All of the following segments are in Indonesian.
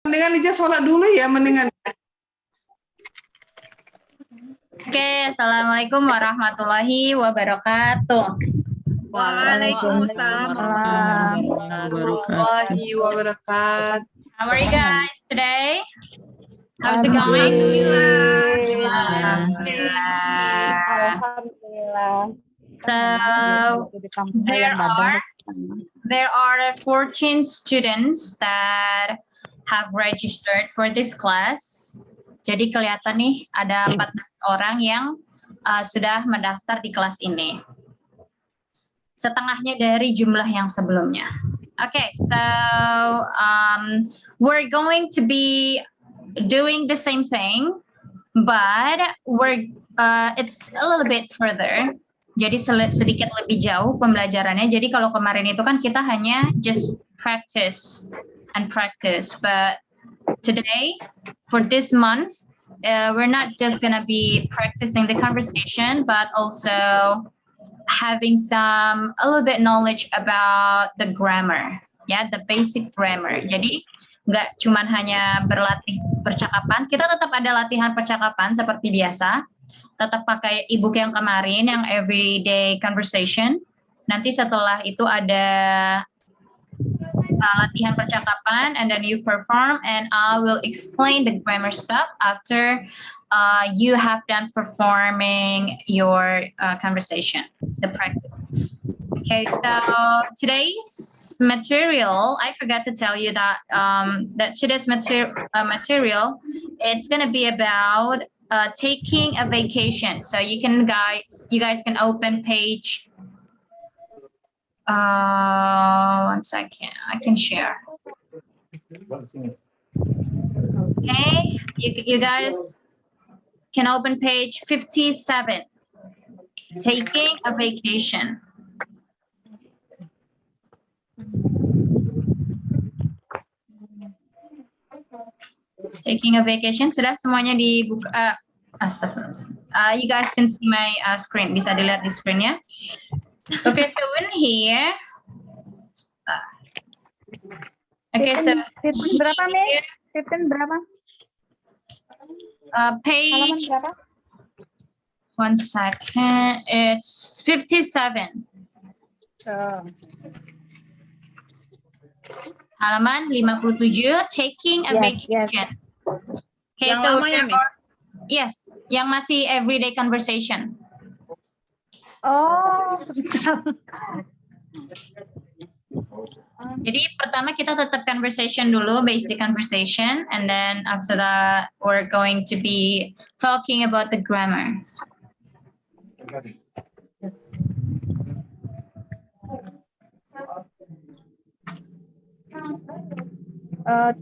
Mendingan Ija sholat dulu ya, mendingan. Oke, assalamualaikum warahmatullahi wabarakatuh. Waalaikumsalam warahmatullahi wabarakatuh. How are you guys today? How's it going? Alhamdulillah. So there are 14 students that have registered for this class. Jadi kelihatan nih ada 14 orang yang sudah mendaftar di kelas ini. Setengahnya dari jumlah yang sebelumnya. Okay, so we're going to be doing the same thing, but it's a little bit further. Jadi sedikit lebih jauh pembelajarannya. Jadi kalau kemarin itu kan kita hanya just practice and practice, but today for this month we're not just gonna be practicing the conversation, but also having a little bit knowledge about the grammar, ya, the basic grammar. Jadi nggak cuman hanya berlatih percakapan, kita tetap ada latihan percakapan seperti biasa, tetap pakai ebook yang kemarin, yang everyday conversation. Nanti setelah itu ada latihan percakapan, and then you perform, and I will explain the grammar stuff after you have done performing your conversation, the practice. Okay, so today's material, I forgot to tell you that that today's material, it's gonna be about taking a vacation. So you guys can open page. One second, I can share. Okay, you guys can open page 57. Taking a vacation. Taking a vacation, sudah semuanya dibuka. Astagfirullah. You guys can see my screen. Bisa dilihat di screen ya. Okay, so in here. Okay, so 15 berapa, Miss? 15 berapa? Page. Berapa? 1 second. It's 57. Halaman 57. Taking a vacation. Yes. Okay, Yang so lama ya, Miss? Yes, yang masih everyday conversation. Oh. Jadi pertama kita tetap conversation dulu, basic conversation, and then after that we're going to be talking about the grammar.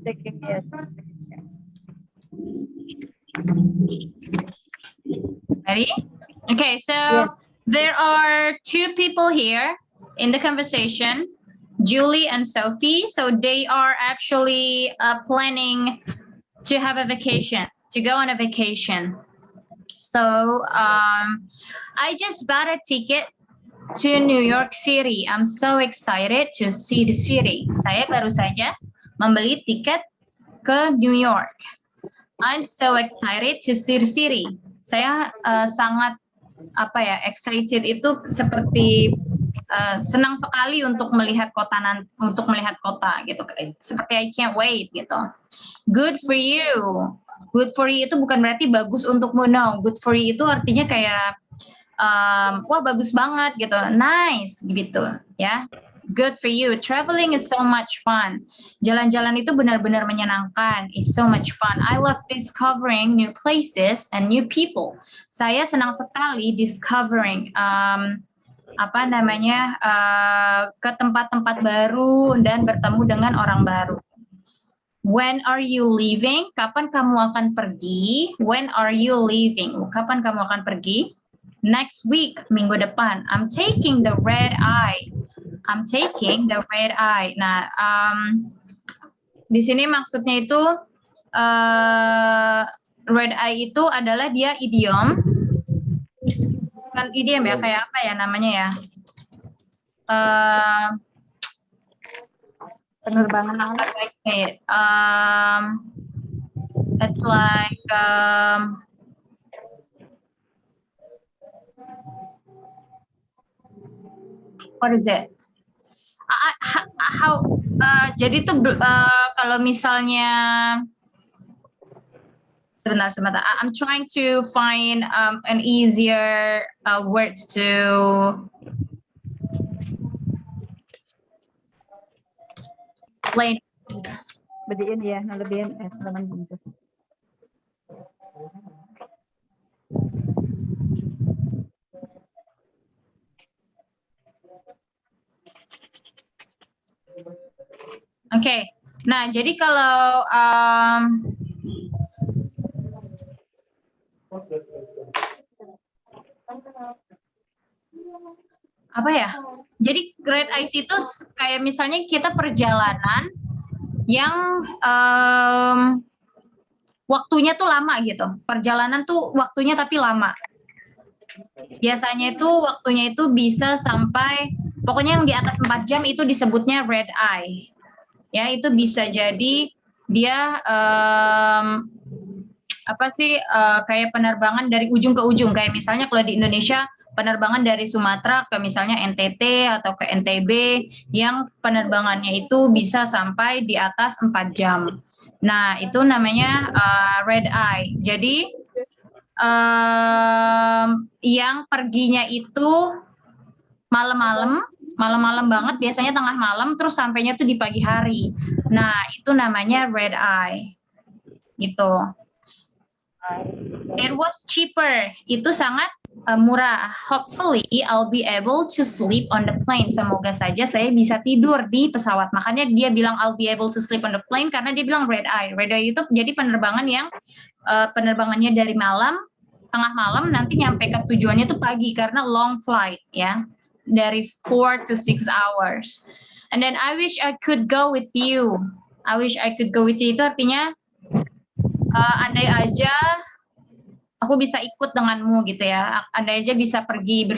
Taking, yes. Ready? Okay, so Yes. there are 2 people here in the conversation, Julie and Sophie. So they are actually planning to have a vacation, to go on a vacation. So I just bought a ticket to New York City. I'm so excited to see the city. Saya baru saja membeli tiket ke New York. I'm so excited to see the city. Saya sangat excited itu seperti senang sekali untuk melihat kota gitu, seperti I can't wait gitu. Good for you. Good for you itu bukan berarti bagus untukmu, no. Good for you itu artinya kayak wah bagus banget gitu, nice gitu ya. Good for you. Traveling is so much fun. Jalan-jalan itu benar-benar menyenangkan. It's so much fun. I love discovering new places and new people. Saya senang sekali discovering ke tempat-tempat baru dan bertemu dengan orang baru. When are you leaving? Kapan kamu akan pergi? When are you leaving? Kapan kamu akan pergi? Next week, minggu depan. I'm taking the red eye. I'm taking the red eye. Nah, di sini maksudnya itu red eye itu adalah dia idiom. Bukan idiom ya, kayak apa ya namanya ya? Penerbangan How malam. do I say it? It's like what is it? How jadi tuh kalau misalnya sebentar. I'm trying to find an easier words to explain. Bediin ya, nalebihin dalam bungkus. Oke. Nah, jadi kalau apa ya? Jadi red eyes itu kayak misalnya kita perjalanan yang waktunya tuh lama gitu. Perjalanan tuh waktunya tapi lama. Biasanya itu waktunya itu bisa sampai pokoknya yang di atas 4 jam itu disebutnya red eye. Ya, itu bisa jadi dia kayak penerbangan dari ujung ke ujung, kayak misalnya kalau di Indonesia penerbangan dari Sumatera ke misalnya NTT atau ke NTB yang penerbangannya itu bisa sampai di atas 4 jam. Nah, itu namanya red eye. Jadi yang perginya itu malam-malam banget, biasanya tengah malam, terus sampainya tuh di pagi hari. Nah, itu namanya red eye. Gitu. It was cheaper. Itu sangat murah. Hopefully, I'll be able to sleep on the plane. Semoga saja saya bisa tidur di pesawat. Makanya dia bilang I'll be able to sleep on the plane karena dia bilang red eye. Red eye itu jadi penerbangan yang penerbangannya dari malam, tengah malam, nanti nyampe ke tujuannya itu pagi karena long flight ya. Dari 4 to 6 hours. And then I wish I could go with you. I wish I could go with you itu artinya andai aja aku bisa ikut denganmu gitu ya. Andai aja bisa pergi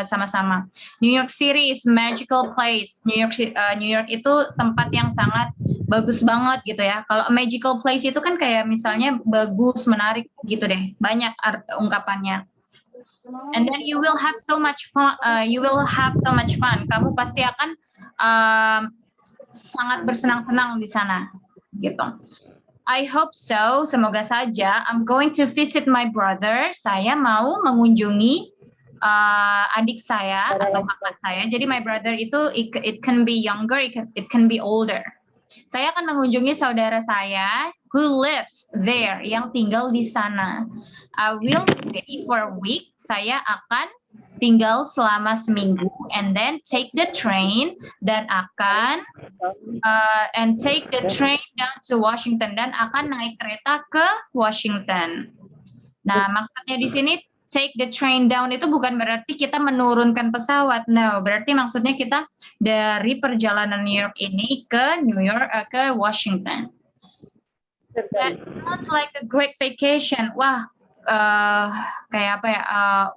sama-sama. New York City is magical place. New York itu tempat yang sangat bagus banget gitu ya. Kalau magical place itu kan kayak misalnya bagus, menarik gitu deh. Banyak ungkapannya. And then you will have so much fun. Kamu pasti akan sangat bersenang-senang di sana, gitu. I hope so. Semoga saja. I'm going to visit my brother. Saya mau mengunjungi adik saya atau kakak saya. Jadi my brother itu it can be younger, it can be older. Saya akan mengunjungi saudara saya who lives there, yang tinggal di sana. I will stay for a week. Saya akan tinggal selama seminggu, and then take the train dan akan take the train down to Washington dan akan naik kereta ke Washington. Nah, maksudnya di sini take the train down itu bukan berarti kita menurunkan pesawat. No, berarti maksudnya kita dari perjalanan New York ini ke ke Washington. That sounds like a great vacation. Wah, kayak apa ya?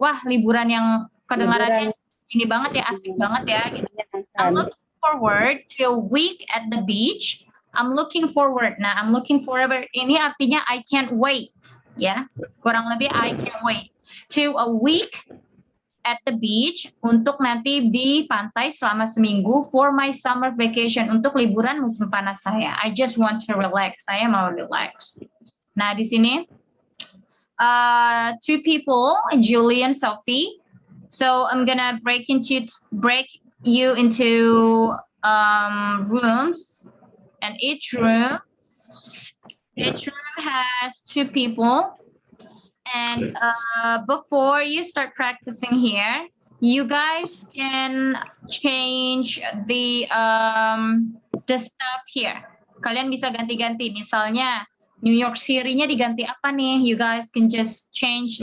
Wah, liburan yang kedengarannya ini banget ya, asik banget ya. Gitu. I'm looking forward to a week at the beach. I'm looking forward. Nah, I'm looking forward ini artinya I can't wait. Ya, kurang lebih I can't wait to a week at the beach untuk nanti di pantai selama seminggu for my summer vacation, untuk liburan musim panas saya. I just want to relax. Saya mau relax. Nah, di sini two people, Julie and Sophie. So I'm gonna break you into rooms, and each room has two people. And before you start practicing here, you guys can change the stuff here. Kalian bisa ganti-ganti. Misalnya New York City-nya diganti apa nih? You guys can just change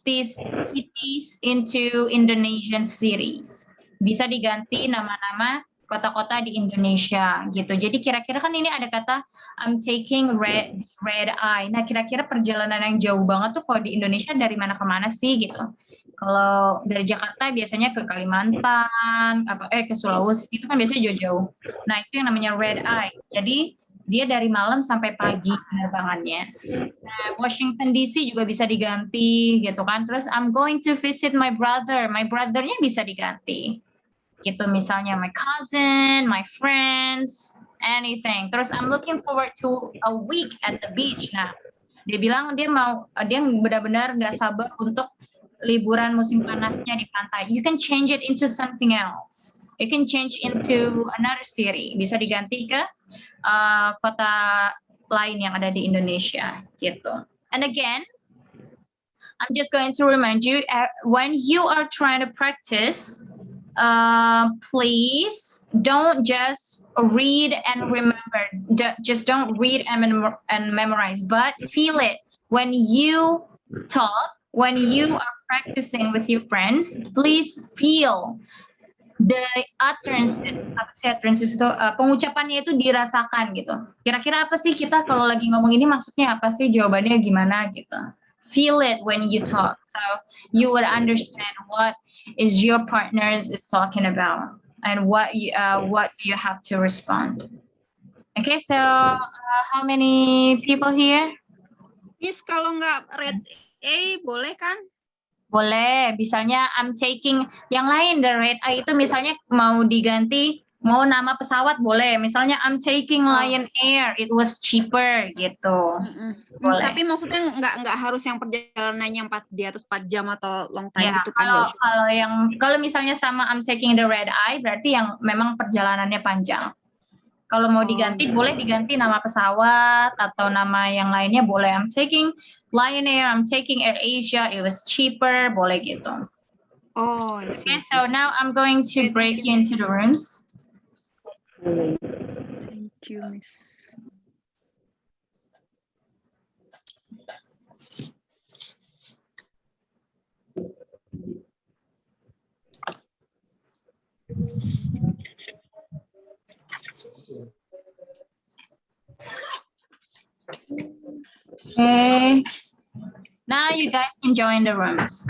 these cities into Indonesian cities. Bisa diganti nama-nama kota-kota di Indonesia gitu. Jadi kira-kira kan ini ada kata I'm taking red eye. Nah, kira-kira perjalanan yang jauh banget tuh kalau di Indonesia dari mana ke mana sih gitu. Kalau dari Jakarta biasanya ke Kalimantan, ke Sulawesi itu kan biasanya jauh-jauh. Nah itu yang namanya red eye. Jadi dia dari malam sampai pagi penerbangannya. Nah, Washington DC juga bisa diganti gitu kan. Terus I'm going to visit my brother. My brothernya bisa diganti. Gitu misalnya my cousin, my friends, anything. Terus I'm looking forward to a week at the beach. Nah, dia bilang dia benar-benar nggak sabar untuk liburan musim panasnya di pantai. You can change it into something else. You can change into another city. Bisa diganti ke kota lain yang ada di Indonesia gitu. And again, I'm just going to remind you when you are trying to practice, please don't just read and remember. Just don't read and memorize, but feel it when you talk, when you are practicing with your friends. Please feel the utterances. Apa sih utterances itu? Pengucapannya itu dirasakan gitu. Kira-kira apa sih kita kalau lagi ngomong ini maksudnya apa sih? Jawabannya gimana gitu. Feel it when you talk, so you would understand what is your partners is talking about and what you have to respond. Okay, so how many people here? Miss, kalau nggak red A boleh kan? Boleh, misalnya I'm taking yang lain, the red eye itu misalnya mau diganti, mau nama pesawat boleh. Misalnya I'm taking Lion Air, it was cheaper gitu. Boleh. Tapi maksudnya nggak harus yang perjalanannya di atas 4 jam atau long time Ya, gitu kan? kalau misalnya sama I'm taking the red eye, berarti yang memang perjalanannya panjang. Kalau mau diganti, boleh diganti nama pesawat atau nama yang lainnya boleh. I'm taking Lion Air, I'm taking Air Asia, it was cheaper, boleh gitu. Oh, I see. Okay, so now I'm going to break you into the rooms. Thank you, Miss. Okay. Now you guys can join the rooms.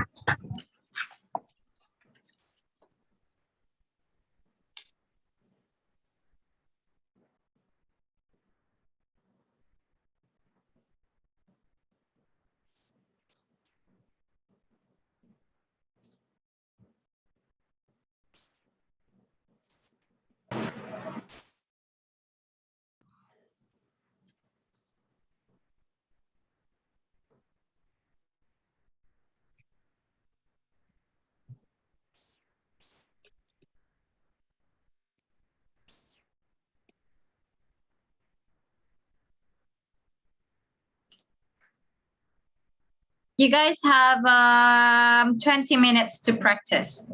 You guys have 20 minutes to practice.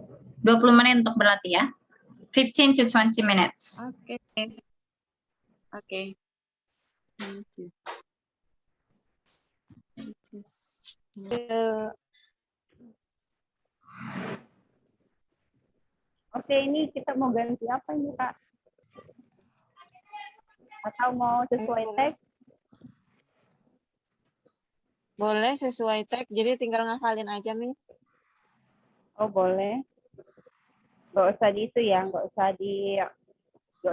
20 menit untuk berlatih ya. 15 to 20 minutes. Oke. Oke. Thank you. Oke, ini kita mau ganti apa ini, Kak? Atau mau sesuai teks? Boleh sesuai tag, jadi tinggal ngafalin aja, Miss. Oh, boleh. Nggak usah di itu ya, nggak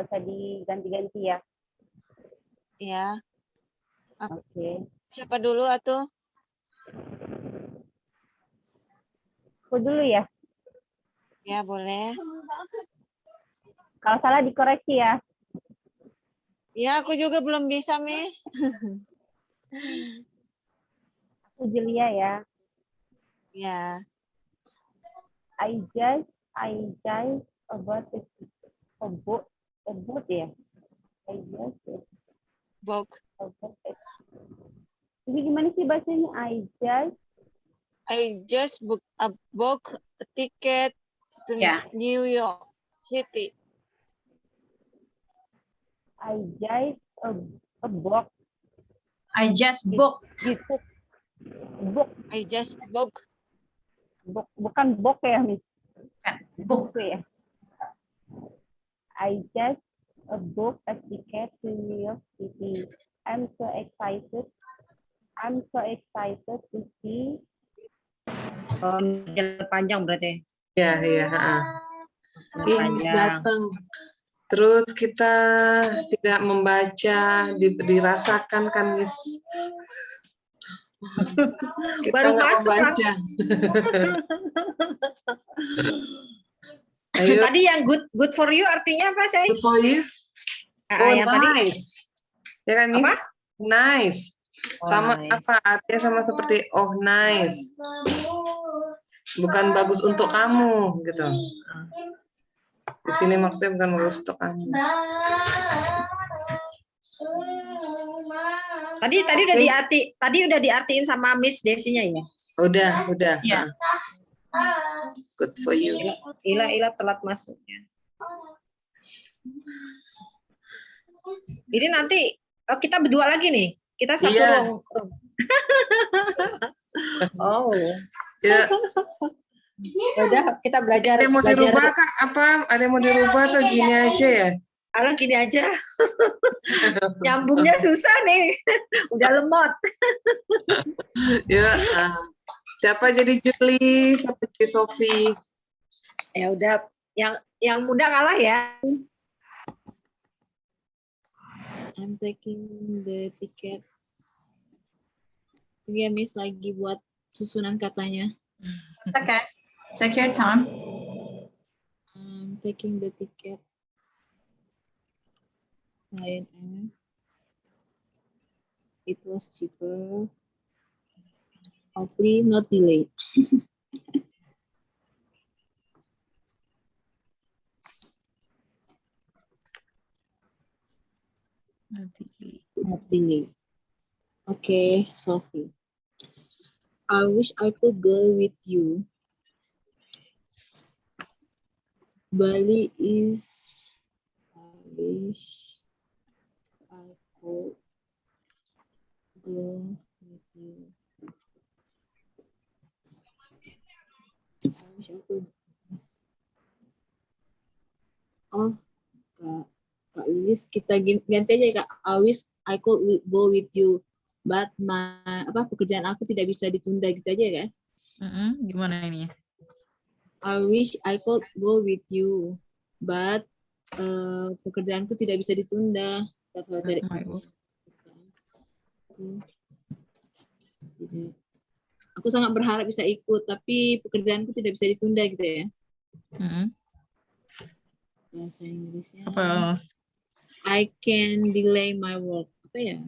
usah diganti-ganti ya. Ya. Oke. Siapa dulu atuh? Aku dulu ya. Ya, boleh. Kalau salah dikoreksi ya. Ya, aku juga belum bisa, Miss. Aku Julia ya. Ya. I just about ya. I just Book. about it. Ini gimana sih bahasanya? I just book a ticket to Yeah. New York City. I just a book I just booked. gitu. Book I just book. bukan book ya, Miss. Book. Itu ya. I just booked a ticket to New York City. I'm so excited to see Jalan panjang berarti. Ya, iya. Jalan Ih, Miss panjang. datang. Terus kita tidak membaca, dirasakan kan, Miss? Kita Baru nggak masuk membaca. Ayo, Tadi yang good for you artinya apa, Coy? good for you. Oh, Yang tadi nice. Ya kan, Miss? apa? Nice. Oh, Sama nice. apa? Artinya sama seperti oh nice. Bukan bagus untuk kamu gitu. Di sini maksudnya bukan bagus untuk kamu. Tadi udah diartiin sama Miss Desinya ya. Udah. Ya. Good for you. Ila telat masuknya. Jadi nanti kita berdua lagi nih. Kita satu Iya. ruang. Oh, Ya, ya udah kita belajar. ada yang mau dirubah Kak? Apa? Ada yang mau dirubah atau gini aja ya? Alah gini aja. Nyambungnya susah nih. Udah lemot. Ya. Siapa jadi Julie? Siapa jadi Sophie? Ya udah yang muda kalah ya. I'm taking the ticket. Tunggu ya, Miss, lagi buat susunan katanya. Okay. Take your time. I'm taking the ticket. Lion Air. It was cheaper. Hopefully not delayed. Not delayed. Okay, Sophie. I wish I could go with you. Bali is. I wish I could go with you. I wish I could. Oh, Kak Lilis, kita ganti aja Kak. I wish I could go with you, but pekerjaan aku tidak bisa ditunda gitu aja kan? Gimana ini? I wish I could go with you, but pekerjaanku tidak bisa ditunda. Aku sangat berharap bisa ikut, tapi pekerjaanku tidak bisa ditunda gitu ya. Bahasa Inggrisnya. Apa? I can delay my work. Apa ya?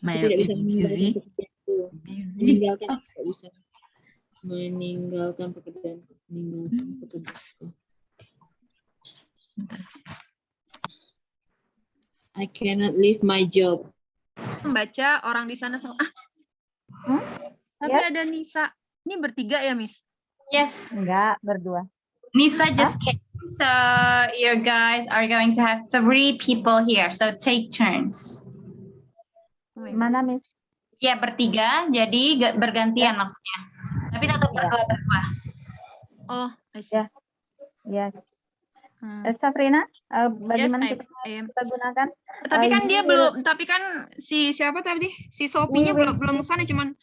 Aku tidak bisa meninggalkan pekerjaanku. Meninggalkan tidak bisa meninggalkan pekerjaanku. I cannot leave my job. Membaca orang di sana sama Tapi ada Nisa. Ini bertiga ya, Miss? Yes. Enggak, berdua. Nisa just came. So you guys are going to have 3 people here. So take turns. Mana, Miss? Ya, bertiga. Jadi bergantian maksudnya. Tapi tetap berdua. Oh, I see. Ya. Safrina, bagaimana Yes, kita gunakan? Tapi kan dia you belum, tapi kan si siapa tadi? Si Sophie-nya belum kesana, cuman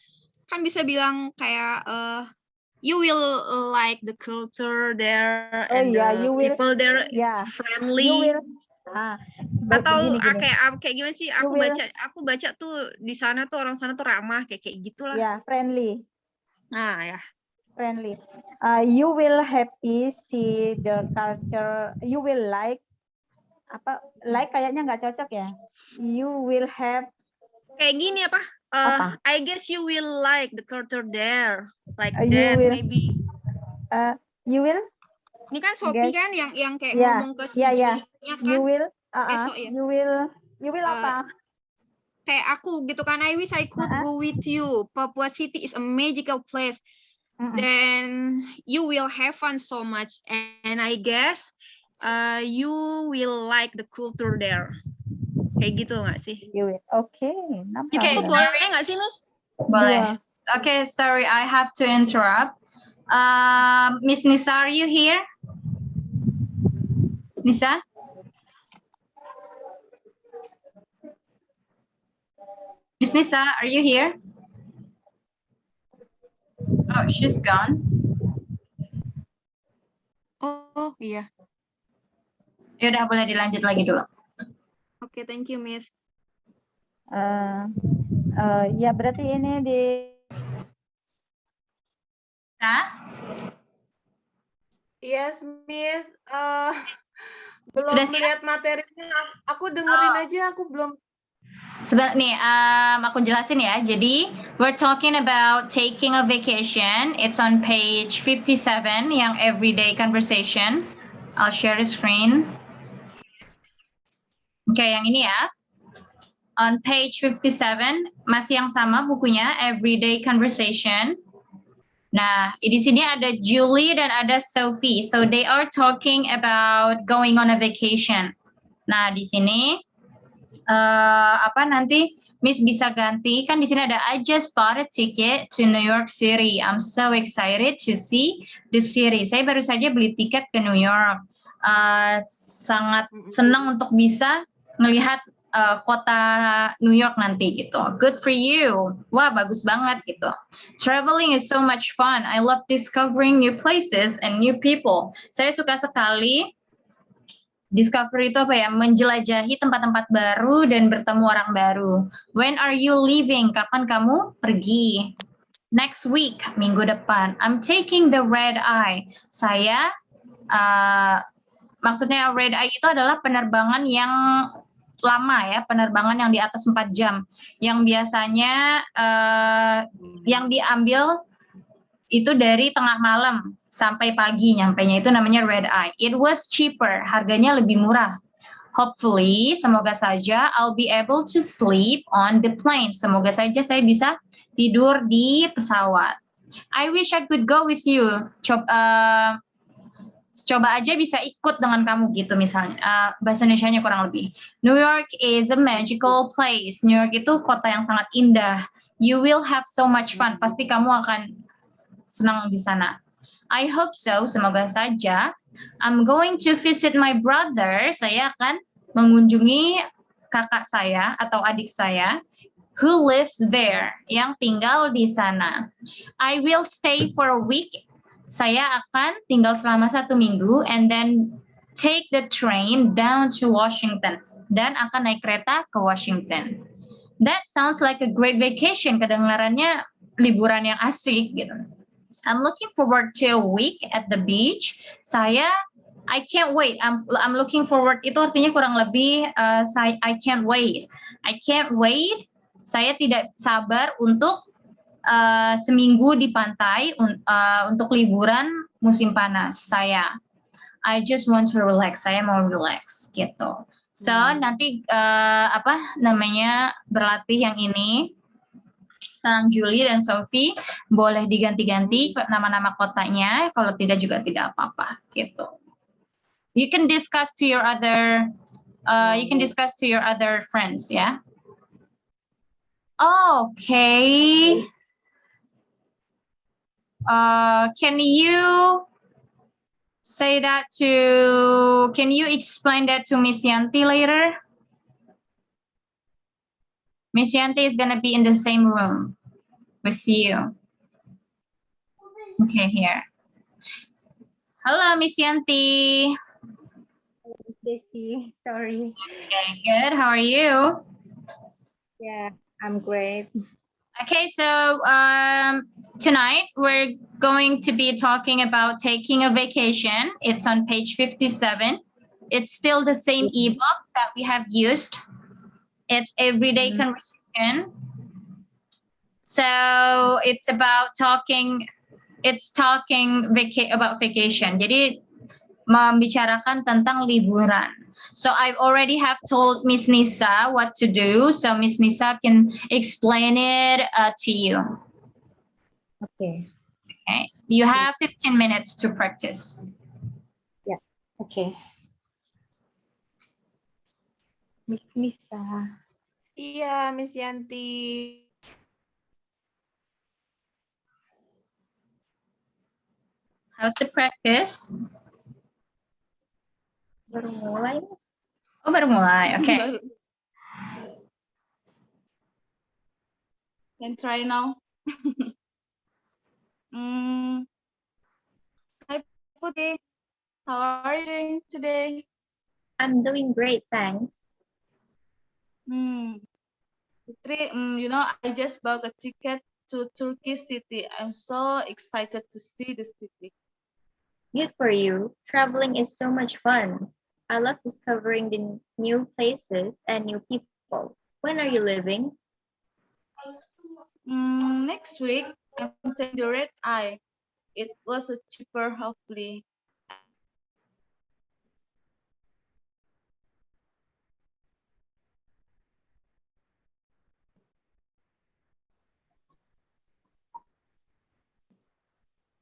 kan bisa bilang kayak you will like the culture there and the people there friendly. You will, atau gini. kayak gimana sih? Aku baca tuh di sana tuh orang sana tuh ramah kayak gitulah. Ya, friendly. Nah, ya. Friendly. You will happy see the culture. You will like kayaknya nggak cocok ya. You will have kayak gini apa? I guess you will like the culture there, like you that will, maybe. You will. Ini kan Sophie kan yang kayak Yeah, ngomong ke si Julia kan. You will. Besok ya. You will apa? Kayak aku gitu kan. I wish I could go with you. Papua City is a magical place. Then you will have fun so much, and I guess you will like the culture there. Kayak gitu nggak sih? You will. Okay. Itu boleh nggak sih, Miss? Boleh. Okay, sorry, I have to interrupt. Miss Nisa, are you here? Nisa? Miss Nisa, are you here? she's gone. Oh, iya. Yaudah, boleh dilanjut lagi dulu. Oke, thank you, Miss. Ya berarti ini di Nah, Yes, Miss. Belum Sudah siap? melihat materinya. Aku dengerin Oh. aja, aku belum. sebentar nih, aku jelasin ya. Jadi, we're talking about taking a vacation. It's on page 57, yang everyday conversation. I'll share the screen. Oke, yang ini ya. On page 57, masih yang sama bukunya, Everyday Conversation. Nah, di sini ada Julie dan ada Sophie. So they are talking about going on a vacation. Nah, di sini nanti Miss bisa ganti, kan di sini ada I just bought a ticket to New York City. I'm so excited to see the city. Saya baru saja beli tiket ke New York. Sangat senang untuk bisa melihat kota New York nanti gitu. Good for you. Wah, bagus banget gitu. Traveling is so much fun. I love discovering new places and new people. Saya suka sekali discovery itu apa ya? Menjelajahi tempat-tempat baru dan bertemu orang baru. When are you leaving? Kapan kamu pergi? Next week, minggu depan. I'm taking the red eye. Saya maksudnya red eye itu adalah penerbangan yang lama ya, penerbangan yang di atas 4 jam. Yang biasanya yang diambil itu dari tengah malam sampai pagi nyampainya, itu namanya red eye. It was cheaper, harganya lebih murah. Hopefully, semoga saja I'll be able to sleep on the plane. Semoga saja saya bisa tidur di pesawat. I wish I could go with you. Coba aja bisa ikut dengan kamu gitu misalnya. Bahasa Indonesianya kurang lebih. New York is a magical place. New York itu kota yang sangat indah. You will have so much fun. Pasti kamu akan senang di sana. I hope so. Semoga saja. I'm going to visit my brother. Saya akan mengunjungi kakak saya atau adik saya who lives there, yang tinggal di sana. I will stay for a week. Saya akan tinggal selama 1 minggu and then take the train down to Washington, dan akan naik kereta ke Washington. That sounds like a great vacation. Kedengarannya liburan yang asik gitu. I'm looking forward to a week at the beach. I can't wait. I'm looking forward itu artinya kurang lebih I can't wait. I can't wait. Saya tidak sabar untuk seminggu di pantai untuk liburan musim panas. I just want to relax. Saya mau relax gitu. So nanti berlatih yang ini tentang Julie dan Sophie, boleh diganti-ganti nama-nama kotanya. Kalau tidak juga tidak apa-apa gitu. You can discuss to your other friends ya. Okay. Can you explain that to Miss Yanti later? Miss Yanti is gonna be in the same room with you. Okay, here. Hello, Miss Yanti. Stacy, sorry. Okay, good. How are you? Yeah, I'm great. Okay, so tonight we're going to be talking about taking a vacation. It's on page 57. It's still the same ebook that we have used. It's everyday conversation. So it's about talking about vacation. Jadi membicarakan tentang liburan. So I already have told Miss Nisa what to do, so Miss Nisa can explain it to you. Okay. Okay. You have 15 minutes to practice. Yeah. Okay. Miss Nisa. Iya, Miss Yanti. How's the practice? Baru mulai. Oh, baru mulai. Okay. Can try now. Hi, Putri. How are you doing today? I'm doing great, thanks. Putri, I just bought a ticket to Turkey City. I'm so excited to see the city. Good for you. Traveling is so much fun. I love discovering the new places and new people. When are you leaving? Next week, I'm taking the red eye. It was a cheaper, hopefully.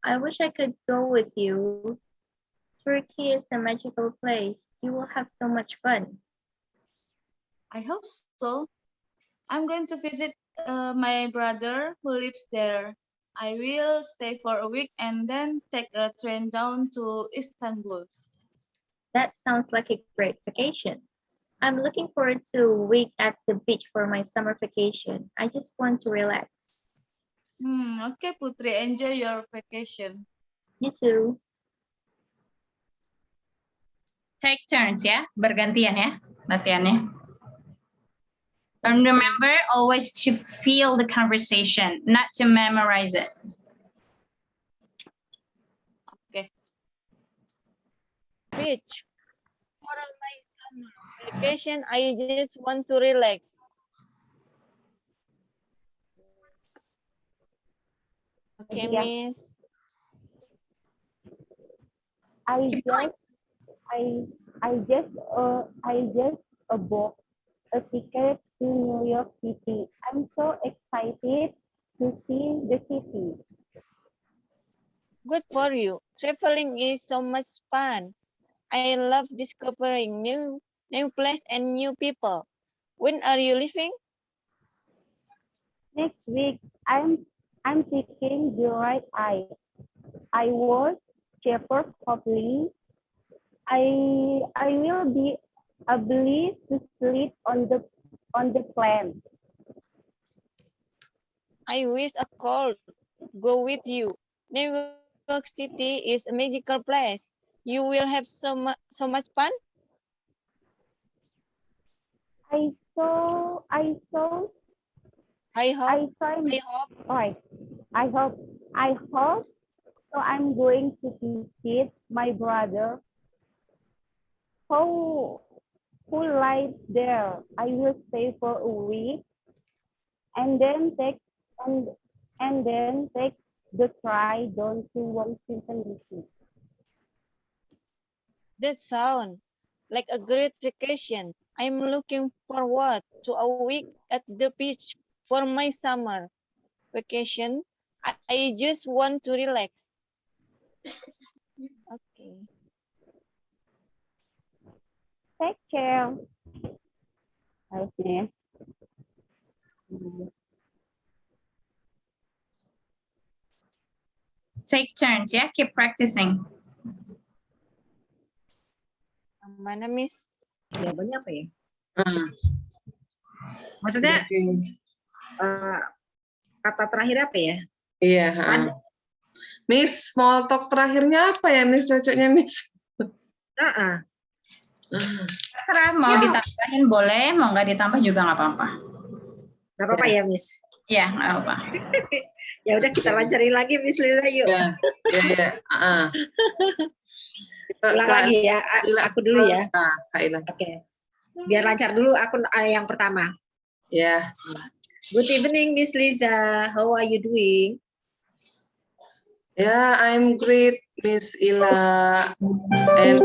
I wish I could go with you. Turkey is a magical place. You will have so much fun. I hope so. I'm going to visit my brother who lives there. I will stay for a week and then take a train down to Istanbul. That sounds like a great vacation. I'm looking forward to a week at the beach for my summer vacation. I just want to relax. Okay, Putri, enjoy your vacation. You too. Take turns ya, bergantian ya latihannya. And remember always to feel the conversation, not to memorize it. Okay. Beach. For my summer vacation, I just want to relax. Okay, Yeah. Miss. I just bought a ticket to New York City. I'm so excited to see the city. Good for you. Traveling is so much fun. I love discovering new place and new people. When are you leaving? Next week, I'm taking the right eye. I was Shepherd Copley. I will be able to sleep on the plane. I wish I could go with you. New York City is a magical place. You will have so much fun. I hope so. I'm going to visit my brother who lives there. I will stay for a week and then take the train down to Washington DC. That sounds like a great vacation. I'm looking forward to a week at the beach for my summer vacation. I just want to relax. Okay. Take care. Okay. Take turns ya, keep practicing. Mana, Miss? Jawabannya apa ya? Maksudnya Kata terakhir apa ya? iya. Miss, small talk terakhirnya apa ya, Miss? Cocoknya, Miss? Terserah, mau ditambahin boleh, mau nggak ditambah juga nggak apa-apa. Nggak apa-apa ya, Miss? Iya, nggak apa-apa. Ya udah kita lancarin lagi, Miss Liza, yuk. Ya. Ulang lagi ya, aku dulu ya. Kak. Oke. Biar lancar dulu, aku yang pertama. Ya. Good evening, Miss Liza. How are you doing? Yeah, I'm great, Miss Ila. And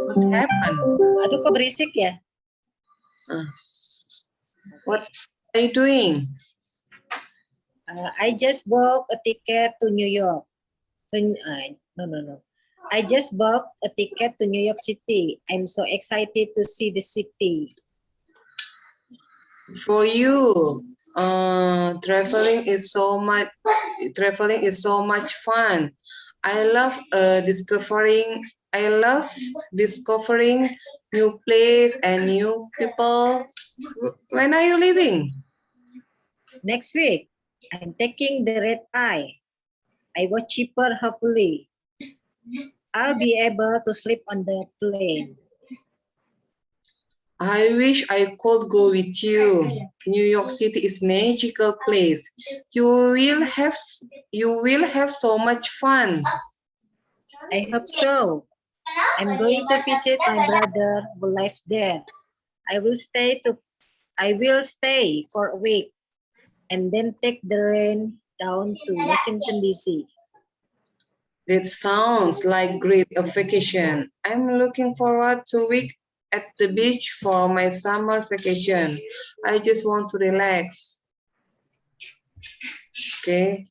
what happened? Aduh, kok berisik ya? What are you doing? I just bought a ticket to New York. No. I just bought a ticket to New York City. I'm so excited to see the city. For you, traveling is so much fun. I love discovering new place and new people. When are you leaving? Next week, I'm taking the red eye. I was cheaper, hopefully. I'll be able to sleep on the plane. I wish I could go with you. New York City is magical place. You will have so much fun. I hope so. I'm going to visit my brother who lives there. I will stay for a week and then take the train down to Washington, D.C. That sounds like great vacation. I'm looking forward to a week at the beach for my summer vacation. I just want to relax. Oke.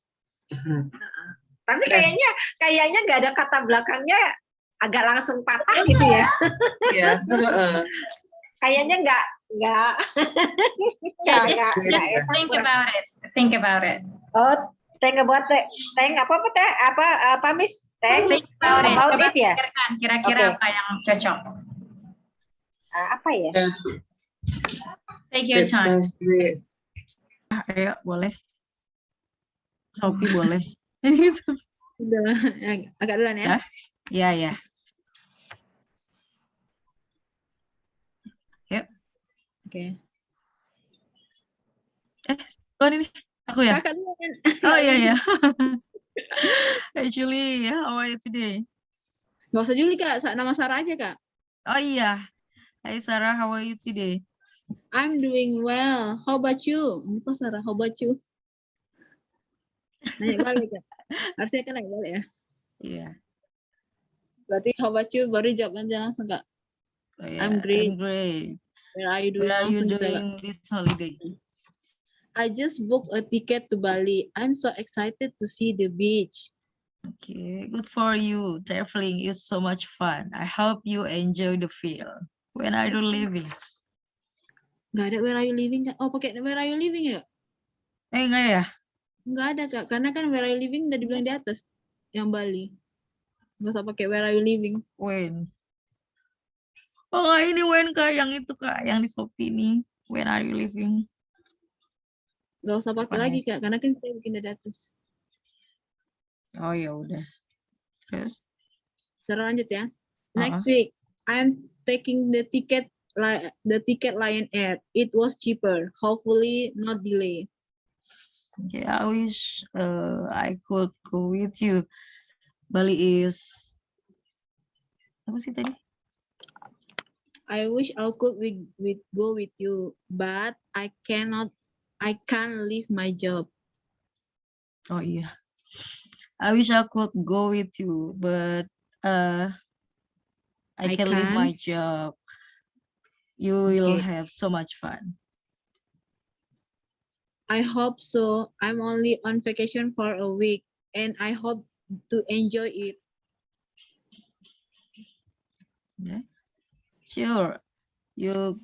Tapi kayaknya nggak ada kata belakangnya agak langsung patah gitu ya. Iya. Kayaknya nggak. Just think about it. Think about it. Oh, think about it. Think apa Miss? Think about it. Coba it ya. pikirkan kira-kira apa yang cocok. Apa ya? Take your time. Ayo, boleh. Sophie boleh. Udah, agak duluan ya. Ya, ya. Yuk. Oke. Ini aku ya? Kakak duluan. Oh iya, ya. Hey Julie, how are you today? Nggak usah Julie, Kak. Nama Sarah aja, Kak. Oh iya. Hey Sarah, how are you today? I'm doing well. How about you? Lupa Sarah, how about you? Nanya balik, Kak. Harusnya kan nanya balik ya. Iya. Berarti how about you? Baru jawab aja langsung, Kak. Oh, yeah. I'm great. I'm great. Where are you doing? Where are you Langsung gitu, Kak. doing this holiday? I just booked a ticket to Bali. I'm so excited to see the beach. Okay, good for you. Traveling is so much fun. I hope you enjoy the feel. When are you leaving? Nggak ada where are you living, Kak? Oh, pakai where are you living ya? Enggak ya? Nggak ada, Kak. Karena kan where are you living udah dibilang di atas. Yang Bali. Nggak usah pakai where are you living. When? Oh, ini when, Kak. Yang itu, Kak. Yang di Shopee nih. When are you leaving? Nggak usah pakai lagi, Kak. Karena kan saya bikin dari atas. Oh, ya udah. Terus? Sarah lanjut ya. Next week, I'm taking the ticket Lion Air. It was cheaper. Hopefully not delay. Okay, I wish I could go with you. Bali is apa sih tadi? I wish I could go with you, but I can't leave my job. Oh iya. I wish I could go with you, but I can leave my job. You will have so much fun. I hope so. I'm only on vacation for a week, and I hope to enjoy it. Yeah. Sure. You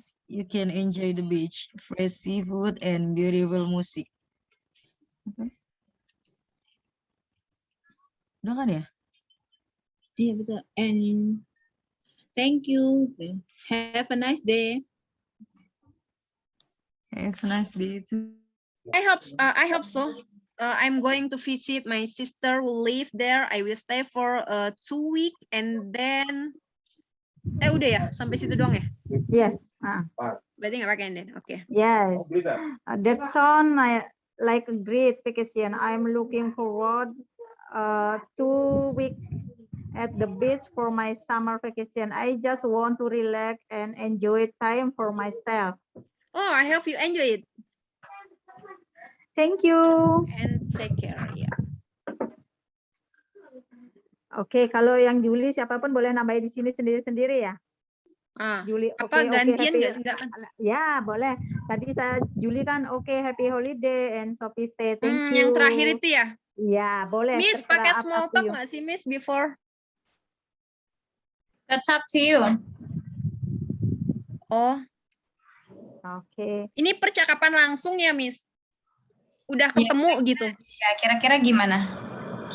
can enjoy the beach, fresh seafood, and beautiful music. Okay. Udah kan ya? Iya betul. And thank you. Have a nice day. Have a nice day too. I hope so. I'm going to visit my sister who live there. I will stay for 2 weeks and then udah ya sampai situ doang ya? Yes. Berarti nggak pakai and then. Okay. Yes. That sound like a great vacation. I'm looking forward 2 weeks at the beach for my summer vacation. I just want to relax and enjoy time for myself. Oh, I hope you enjoy it. Thank you. And take care. Yeah. Oke, kalau yang Julie siapapun boleh nambahin di sini sendiri-sendiri ya. Julie, apa gantian nggak sih? Ya, boleh. Tadi Julie kan happy holiday and Sophie say thank you. Yang terakhir itu ya? Ya, boleh. Miss pakai small talk nggak sih, Miss, before? That's up to you. Oh. Oke. Ini percakapan langsung ya, Miss? Udah ketemu gitu. Ya, kira-kira gimana?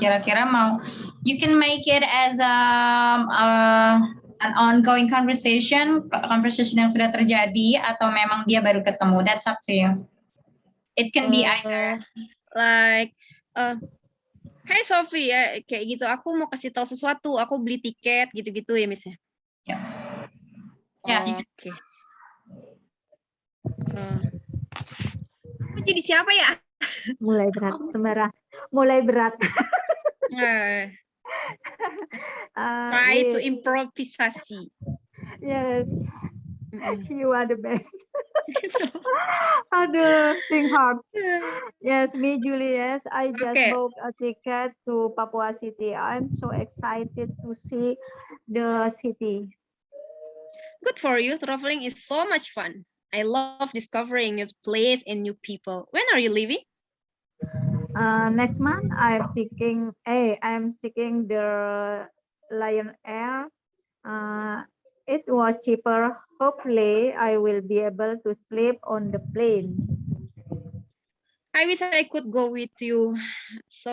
Kira-kira mau you can make it as an ongoing conversation yang sudah terjadi atau memang dia baru ketemu. That's up to you. It can be either. Like, hey Sophie, ya, kayak gitu. Aku mau kasih tahu sesuatu. Aku beli tiket gitu-gitu ya, Miss. Yeah. Yeah. Oke. Aku jadi siapa ya? Mulai berat, sembarang. Mulai berat. Try to improvisasi. Yes, you are the best. Aduh, think hard. Yes, me, Julie, yes. I just booked a ticket to Papua City. I'm so excited to see the city. Good for you. Traveling is so much fun. I love discovering new place and new people. When are you leaving? Next month, I'm taking the Lion Air. It was cheaper. Hopefully, I will be able to sleep on the plane. I wish I could go with you. So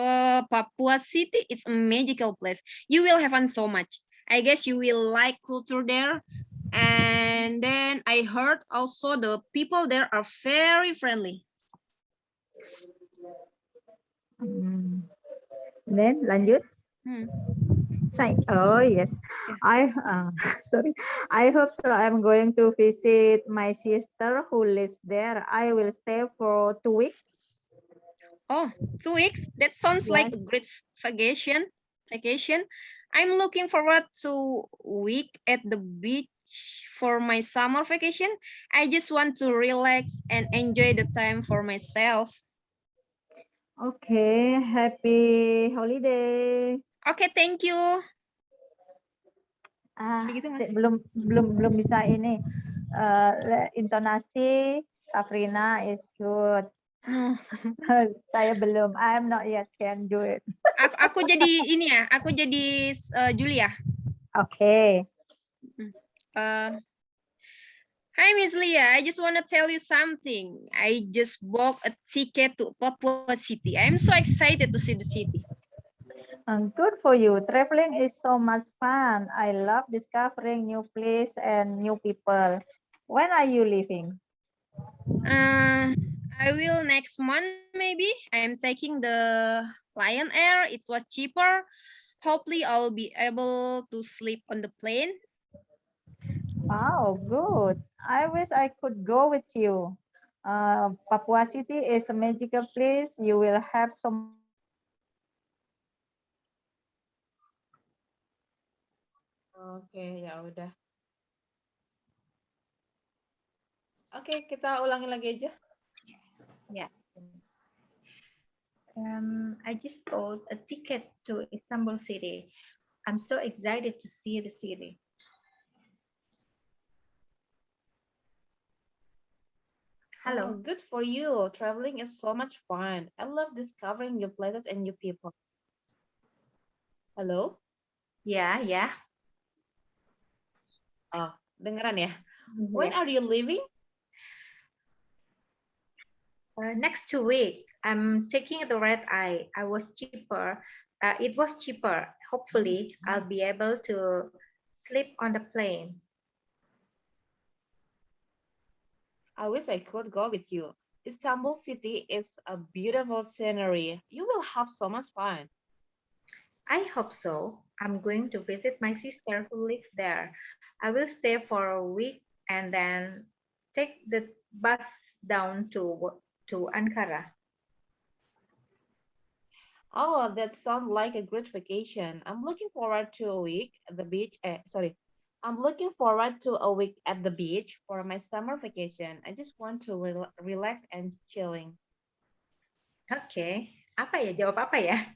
Papua City is a magical place. You will have fun so much. I guess you will like culture there. And then I heard also the people there are very friendly. Then lanjut. Oh yes, sorry. I hope so. I'm going to visit my sister who lives there. I will stay for 2 weeks. Oh, 2 weeks? That sounds like a great vacation. I'm looking forward to a week at the beach for my summer vacation. I just want to relax and enjoy the time for myself. Okay, happy holiday. Okay, thank you. Belum bisa ini. Intonasi Safrina is good. Saya belum. I'm not yet can do it. Aku jadi ini ya. Aku jadi Julia. Okay. Hi, Miss Leah. I just want to tell you something. I just bought a ticket to Papua City. I'm so excited to see the city. Good for you. Traveling is so much fun. I love discovering new places and new people. When are you leaving? I will next month, maybe. I'm taking the Lion Air. It was cheaper. Hopefully, I'll be able to sleep on the plane. Wow, good. I wish I could go with you. Papua City is a magical place. You will have some. Oke, ya udah. Oke, kita ulangi lagi aja. Yeah. I just bought a ticket to Istanbul City. I'm so excited to see the city. Hello. Oh, good for you. Traveling is so much fun. I love discovering new places and new people. Halo? Ya. Oh, dengeran ya? When are you leaving? Next 2 weeks. I'm taking the red eye. It was cheaper. Hopefully, I'll be able to sleep on the plane. I wish I could go with you. Istanbul City is a beautiful scenery. You will have so much fun. I hope so. I'm going to visit my sister who lives there. I will stay for a week and then take the bus down to Ankara. Oh, that sounds like a great vacation. I'm looking forward to a week at the beach. I'm looking forward to a week at the beach for my summer vacation. I just want to relax and chilling. Oke. Apa ya? Jawab apa ya?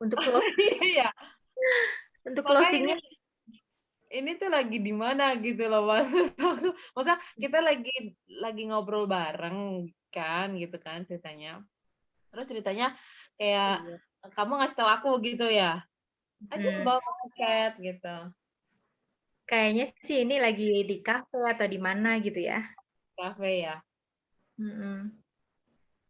Untuk Iya. Untuk closingnya. Ini tuh lagi di mana gitu loh, Mas. Masa kita lagi ngobrol bareng kan gitu kan ceritanya. Terus ceritanya kayak kamu ngasih tahu aku gitu ya. I just bought a ticket gitu. Kayaknya sih ini lagi di kafe atau di mana gitu ya. Kafe ya.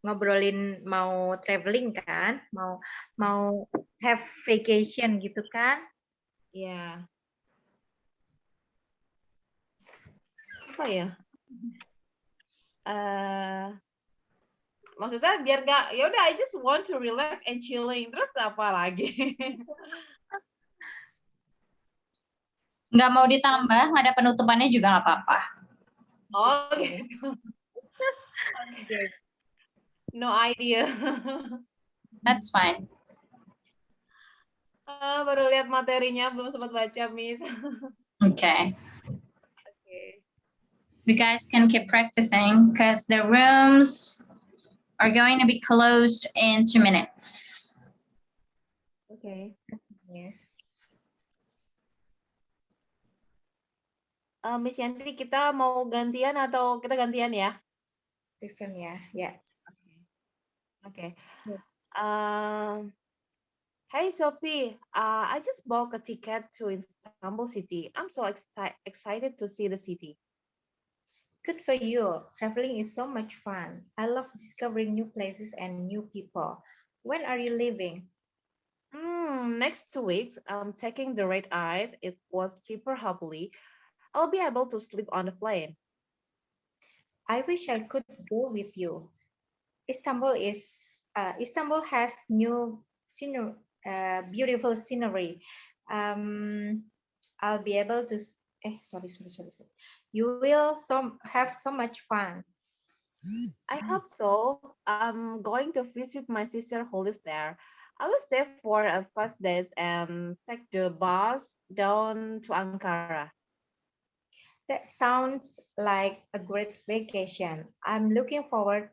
Ngobrolin mau traveling kan, mau have vacation gitu kan. Iya. Apa ya? Maksudnya biar gak, ya udah I just want to relax and chilling. Terus apa lagi? Nggak mau ditambah, nggak ada penutupannya juga nggak apa-apa. Oh, gitu. Okay. No idea. That's fine. Baru lihat materinya, belum sempat baca, Miss. Okay. Okay. You guys can keep practicing because the rooms are going to be closed in 2 minutes. Okay. Yes. Miss Yanti, kita mau gantian atau kita gantian ya? Section ya. Yeah. Okay. Hey Sophie, I just bought a ticket to Istanbul City. I'm so excited to see the city. Good for you. Traveling is so much fun. I love discovering new places and new people. When are you leaving? Next 2 weeks, I'm taking the red eyes. It was cheaper, hopefully. I'll be able to sleep on the plane. I wish I could go with you. Istanbul has new beautiful scenery. I'll be able to. Sorry. You will have so much fun. I hope so. I'm going to visit my sister who lives there. I will stay for 5 days and take the bus down to Ankara. That sounds like a great vacation. I'm looking forward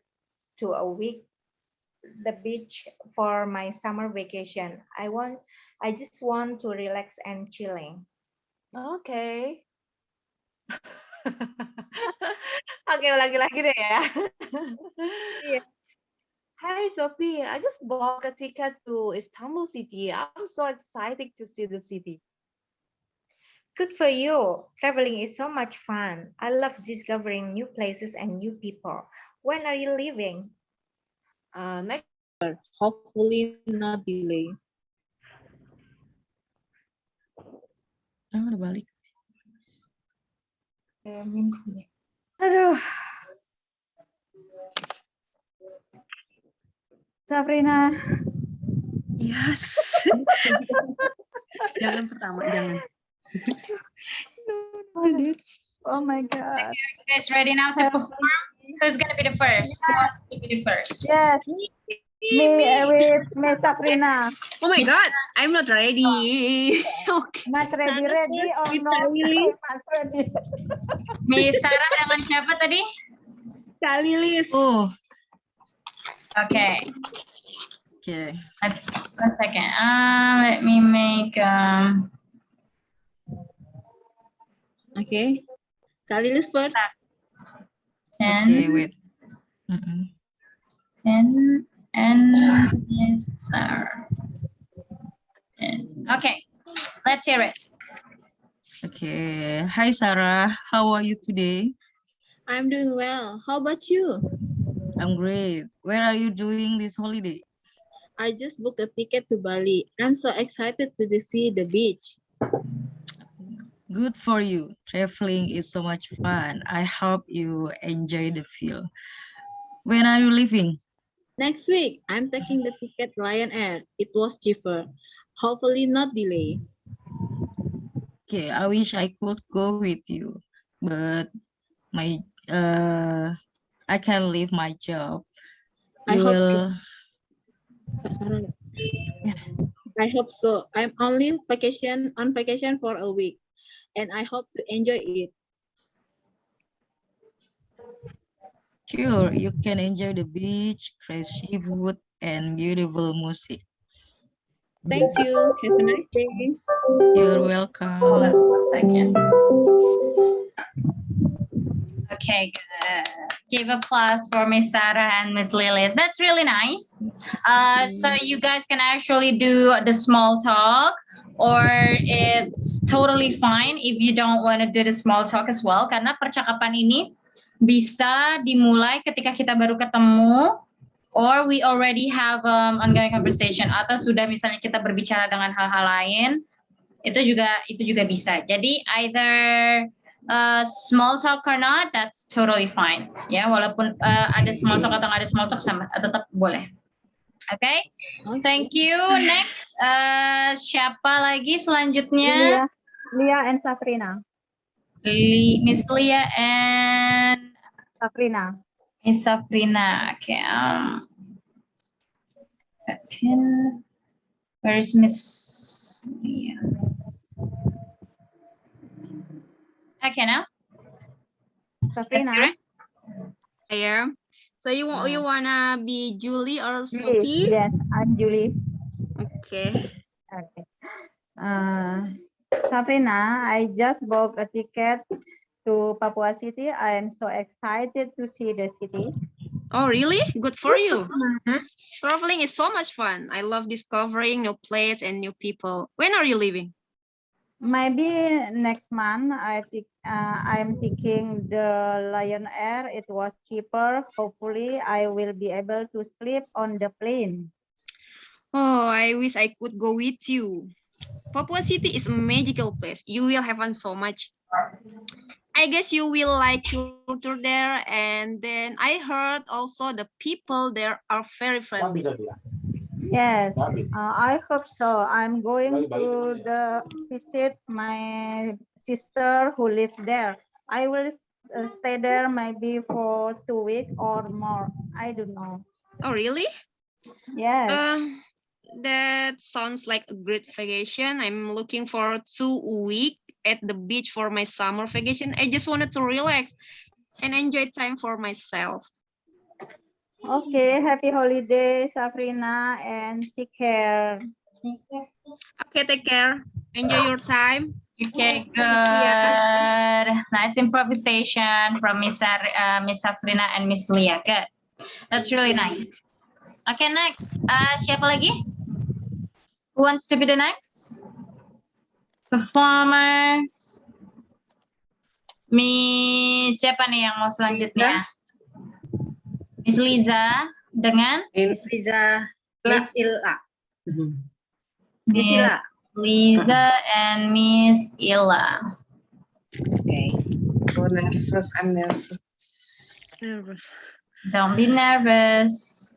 to a week the beach for my summer vacation. I just want to relax and chilling. Okay. Oke, lagi-lagi deh ya. Yeah. Hi Sophie, I just bought a ticket to Istanbul City. I'm so excited to see the city. Good for you. Traveling is so much fun. I love discovering new places and new people. When are you leaving? Next. Hopefully not delay. Udah balik. Aduh. Sabrina. Yes. Jangan pertama, jangan. Oh my God. You guys ready now to perform? Who's gonna be the first? Who wants to be the first? Yes. Me with Miss Sabrina. Oh my God, I'm not ready. Okay. Mas ready or not? Mas ready. Miss Sarah dengan siapa tadi? Kak Lilis. Oh. Okay. Okay. Let's 1 second. Let me make. Okay. Kak Lilis first. Okay, wait. And Miss Sarah. Okay, let's hear it. Okay. Hi, Sarah. How are you today? I'm doing well. How about you? I'm great. Where are you doing this holiday? I just booked a ticket to Bali. I'm so excited to see the beach. Good for you. Traveling is so much fun. I hope you enjoy the feel. When are you leaving? Next week, I'm taking the ticket Lion Air. It was cheaper. Hopefully not delay. Okay, I wish I could go with you, but I can't leave my job. I hope so. I hope so. I'm only on vacation for a week, and I hope to enjoy it. Sure, you can enjoy the beach, fresh seafood, and beautiful music. Thank you. Have a nice day. You're welcome. Hold on 1 second. Okay, good. Give applause for Miss Sarah and Miss Lilis. That's really nice. So you guys can actually do the small talk, or it's totally fine if you don't want to do the small talk as well. Karena percakapan ini bisa dimulai ketika kita baru ketemu, or we already have ongoing conversation, atau sudah misalnya kita berbicara dengan hal-hal lain, itu juga bisa. Jadi either small talk or not, that's totally fine. Ya, walaupun ada small talk atau nggak ada small talk sama tetap boleh. Oke, thank you. Next, siapa lagi selanjutnya? Lia and Safrina. Miss Lia and Safrina. Miss Safrina. Okay. Where is Miss Lia? Okay, now. Safrina. Yeah. So you wanna be Julie or Sophie? Yes, I'm Julie. Okay. Okay. Safrina, I just bought a ticket to Papua City. I am so excited to see the city. Oh, really? Good for you. Traveling is so much fun. I love discovering new places and new people. When are you leaving? Maybe next month. I'm thinking the Lion Air. It was cheaper. Hopefully, I will be able to sleep on the plane. Oh, I wish I could go with you. Papua City is a magical place. You will have fun so much. I guess you will like culture there. And then I heard also the people there are very friendly. Yes, I hope so. I'm going to visit my sister who lives there. I will stay there maybe for 2 weeks or more. I don't know. Oh, really? Yes. That sounds like a great vacation. I'm looking for 2 weeks at the beach for my summer vacation. I just wanted to relax and enjoy time for myself. Okay, happy holiday, Safrina, and take care. Okay, take care. Enjoy your time. Okay, good. Nice improvisation from Miss Safrina and Miss Lia. Good. That's really nice. Okay, next. Siapa lagi? Who wants to be the next performer? Miss siapa nih yang mau selanjutnya? Miss Liza dengan Miss Liza, Miss Ila. Miss Liza and Miss Ila. Okay. Oh, nervous. I'm nervous. Nervous. Don't be nervous.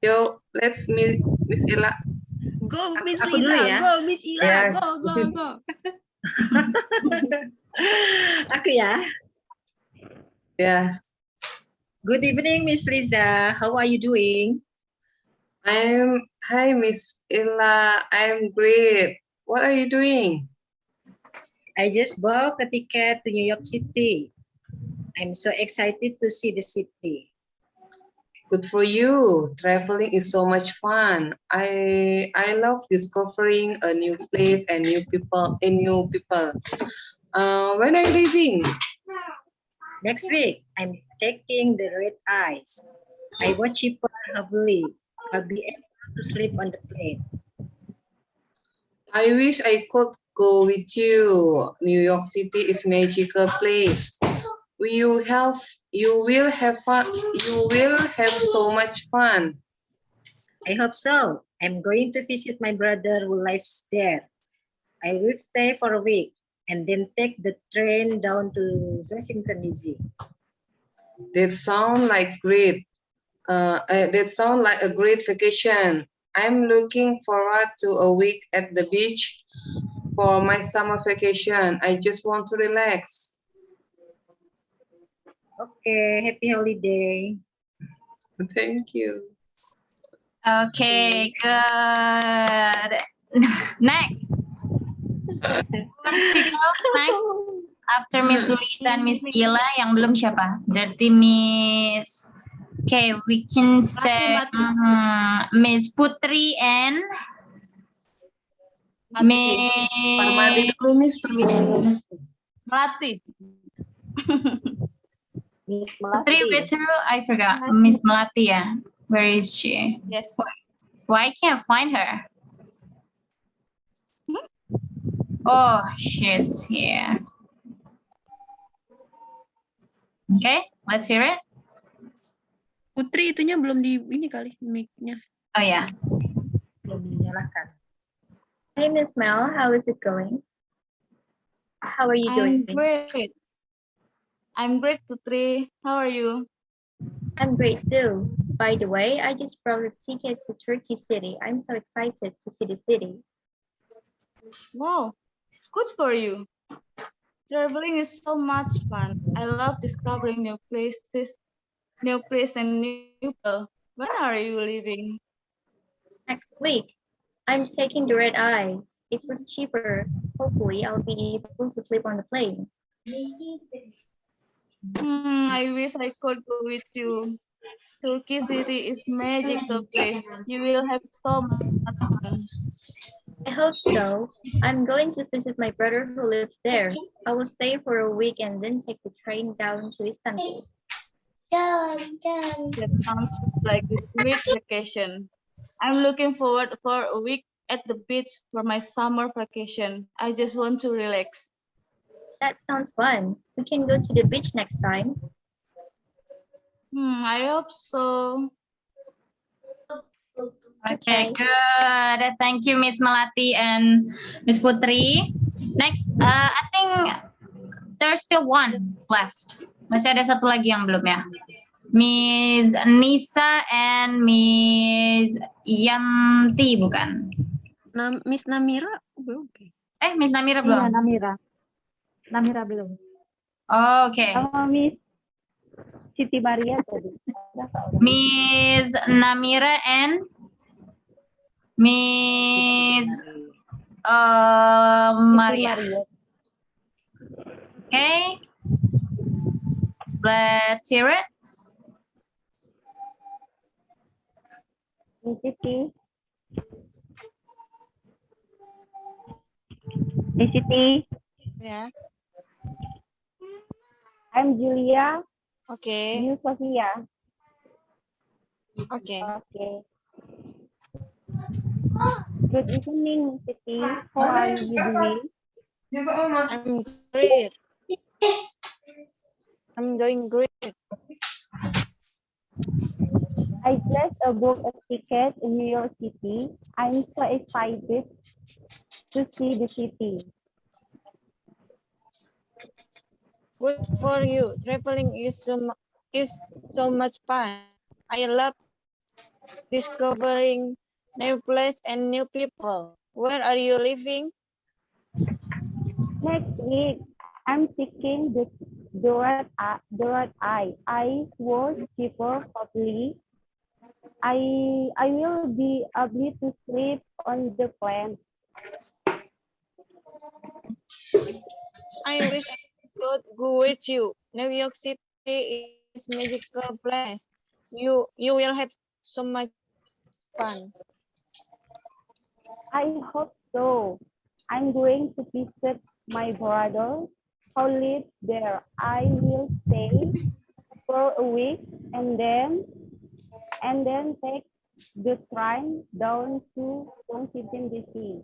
Yo, let's meet Miss Ila. Go, Miss Aku Liza. dulu ya? Go, Miss Ila. Yes. Go. Aku ya. Yeah. Good evening, Miss Liza. How are you doing? Hi, Miss Ila. I'm great. What are you doing? I just bought a ticket to New York City. I'm so excited to see the city. Good for you. Traveling is so much fun. I love discovering a new place and new people. When are you leaving? Next week, I'm taking the red eyes. I was cheaper heavily. I'll be able to sleep on the plane. I wish I could go with you. New York City is magical place. You will have fun. You will have so much fun. I hope so. I'm going to visit my brother who lives there. I will stay for a week and then take the train down to Washington, D.C. That sound like great. That sound like a great vacation. I'm looking forward to a week at the beach for my summer vacation. I just want to relax. Okay, happy holiday. Thank you. Okay, good. Next. Who wants to go next? After Miss Liza and Miss Ila, yang belum siapa? Berarti Miss. Okay, we can say Miss Putri and Miss Parmadi dulu, Miss. Permisi. Melati. Miss Putri Melati. with who? I forgot. Miss Melati, yeah. Where is she? Yes. Why can't I find her? Oh, she's here. Okay, let's hear it. Putri itunya belum di ini kali mic-nya. Oh ya. Belum dinyalakan. Hey, Miss Mel, how is it going? How are you I'm doing? great. I'm great, Putri. How are you? I'm great too. By the way, I just bought a ticket to Turkey City. I'm so excited to see the city. Wow, good for you. Traveling is so much fun. I love discovering new places and new people. When are you leaving? Next week, I'm taking the red eye. It was cheaper. Hopefully, I'll be able to sleep on the plane. I wish I could go with you. Turkey City is magical place. You will have so much fun. I hope so. I'm going to visit my brother who lives there. I will stay for a week and then take the train down to Istanbul. That sounds like a great vacation. I'm looking forward for a week at the beach for my summer vacation. I just want to relax. That sounds fun. We can go to the beach next time. I hope so. Okay, good. Thank you, Miss Melati and Miss Putri. Next, I think there's still one left. Masih ada satu lagi yang belum ya. Miss Nisa and Miss Yanti bukan? Miss Namira belum. Miss Namira Iya, belum? Namira belum. Oh, oke. Sama Miss Siti Maria tadi. Miss Namira and Miss Maria. Okay. Let's hear it. Miss Siti. Miss Siti. Yeah. I'm Julia. Okay. You Sophia. Okay. Okay. Good evening, Miss Siti. How are you doing? I'm great. I'm doing great. I just booked a ticket in New York City. I'm so excited to see the city. Good for you. Traveling is so much fun. I love discovering new place and new people. Where are you living? Next week, I'm taking the red eye. I was cheaper probably. I will be able to sleep on the plane. I wish I could go with you. New York City is magical place. You will have so much fun. I hope so. I'm going to visit my brother who lives there. I will stay for a week and then take the train down to Washington DC.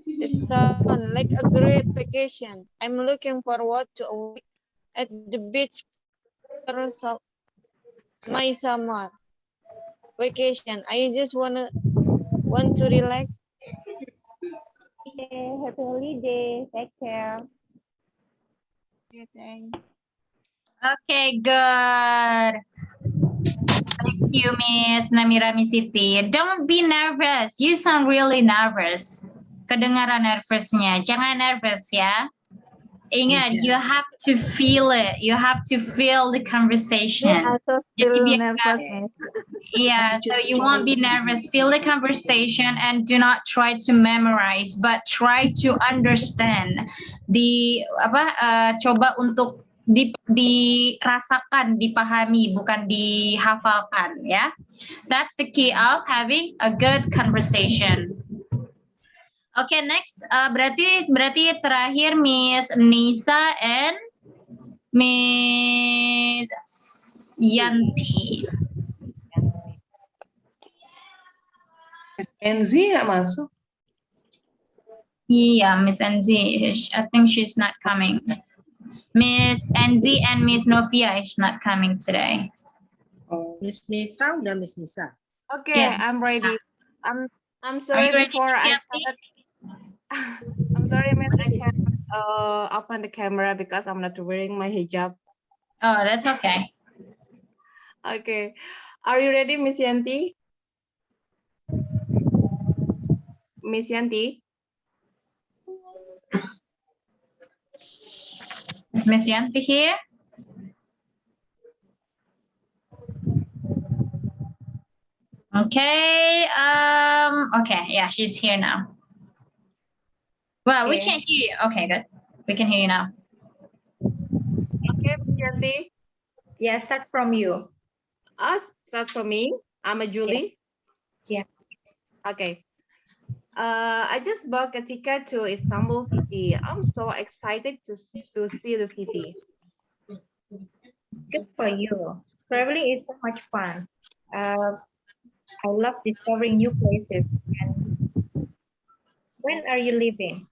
It sounds like a great vacation. I'm looking forward to a week at the beach for my summer vacation. I just want to relax. Okay, happy holiday. Take care. Okay, thanks. Okay, good. Thank you, Miss Namira Misiti. Don't be nervous. You sound really nervous. Kedengaran nervousnya. Jangan nervous ya. Ingat, you have to feel it. You have to feel the conversation. Jadi biar yeah, so you won't be nervous. Feel the conversation and do not try to memorize, but try to understand. Coba untuk dirasakan, dipahami, bukan dihafalkan, ya. That's the key of having a good conversation. Okay, next, berarti terakhir Miss Nisa and Miss Yanti. Miss Enzi nggak masuk? Yeah, Miss Enzi, I think she's not coming. Miss Enzi and Miss Novia is not coming today. Miss Nisa udah Miss Nisa. Okay, Yeah. I'm ready. I'm Are sorry you ready, before I Miss start. I'm sorry, Miss. I can't open the camera because I'm not wearing my hijab. Oh, that's okay. Okay. Are you ready, Miss Yanti? Miss Yanti? Is Miss Yanti here? Okay. Okay. Yeah, she's here now. Well, we Okay. can't hear you. Okay, good. We can hear you now. Okay, Miss Yanti. Yeah, start from you. Start from me. I'm a Julie. Yeah. Okay. I just bought a ticket to Istanbul city. I'm so excited to see the city. Good for you. Traveling is so much fun. I love discovering new places. And when are you leaving?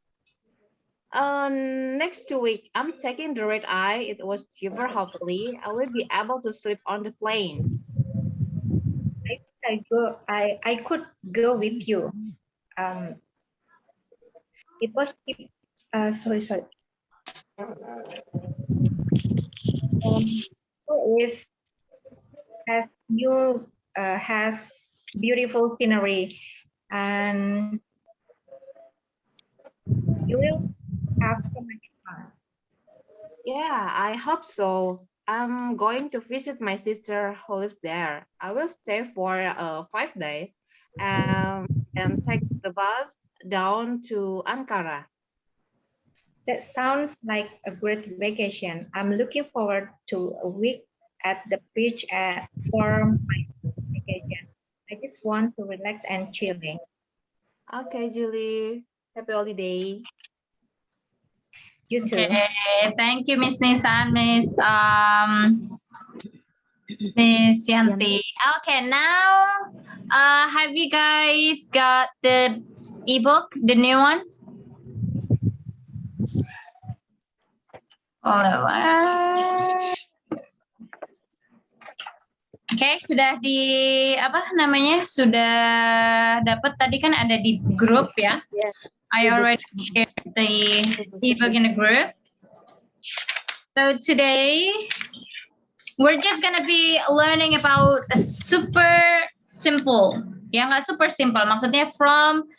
Next 2 weeks, I'm taking the red eye. It was cheaper, hopefully. I will be able to sleep on the plane. I could go with you. It was cheap. Sorry. Has beautiful scenery, and you will have so much fun. Yeah, I hope so. I'm going to visit my sister who lives there. I will stay for 5 days and take the bus down to Ankara. That sounds like a great vacation. I'm looking forward to a week at the beach for my vacation. I just want to relax and chilling. Okay, Julie. Happy holiday. You too. Okay, thank you, Miss Nisan, Miss Yanti. Okay, now, have you guys got the ebook, the new one? Oke, sudah di apa namanya? Sudah dapat tadi kan ada di grup ya. Yes. I already shared the ebook in the group. So today we're just gonna be learning about a super simple, ya nggak super simple, maksudnya from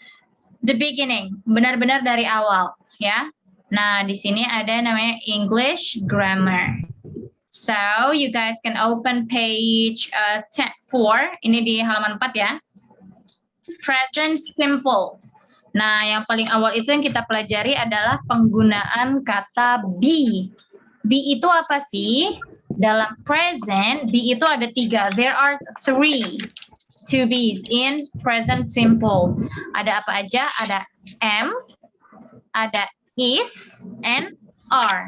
the beginning, benar-benar dari awal, ya. Nah, di sini ada namanya English grammar. So you guys can open page 4, ini di halaman 4 ya. Present simple. Nah, yang paling awal itu yang kita pelajari adalah penggunaan kata be. Be itu apa sih? Dalam present, be itu ada 3. There are 3 to be's in present simple. Ada apa aja? Ada am, ada is, and are.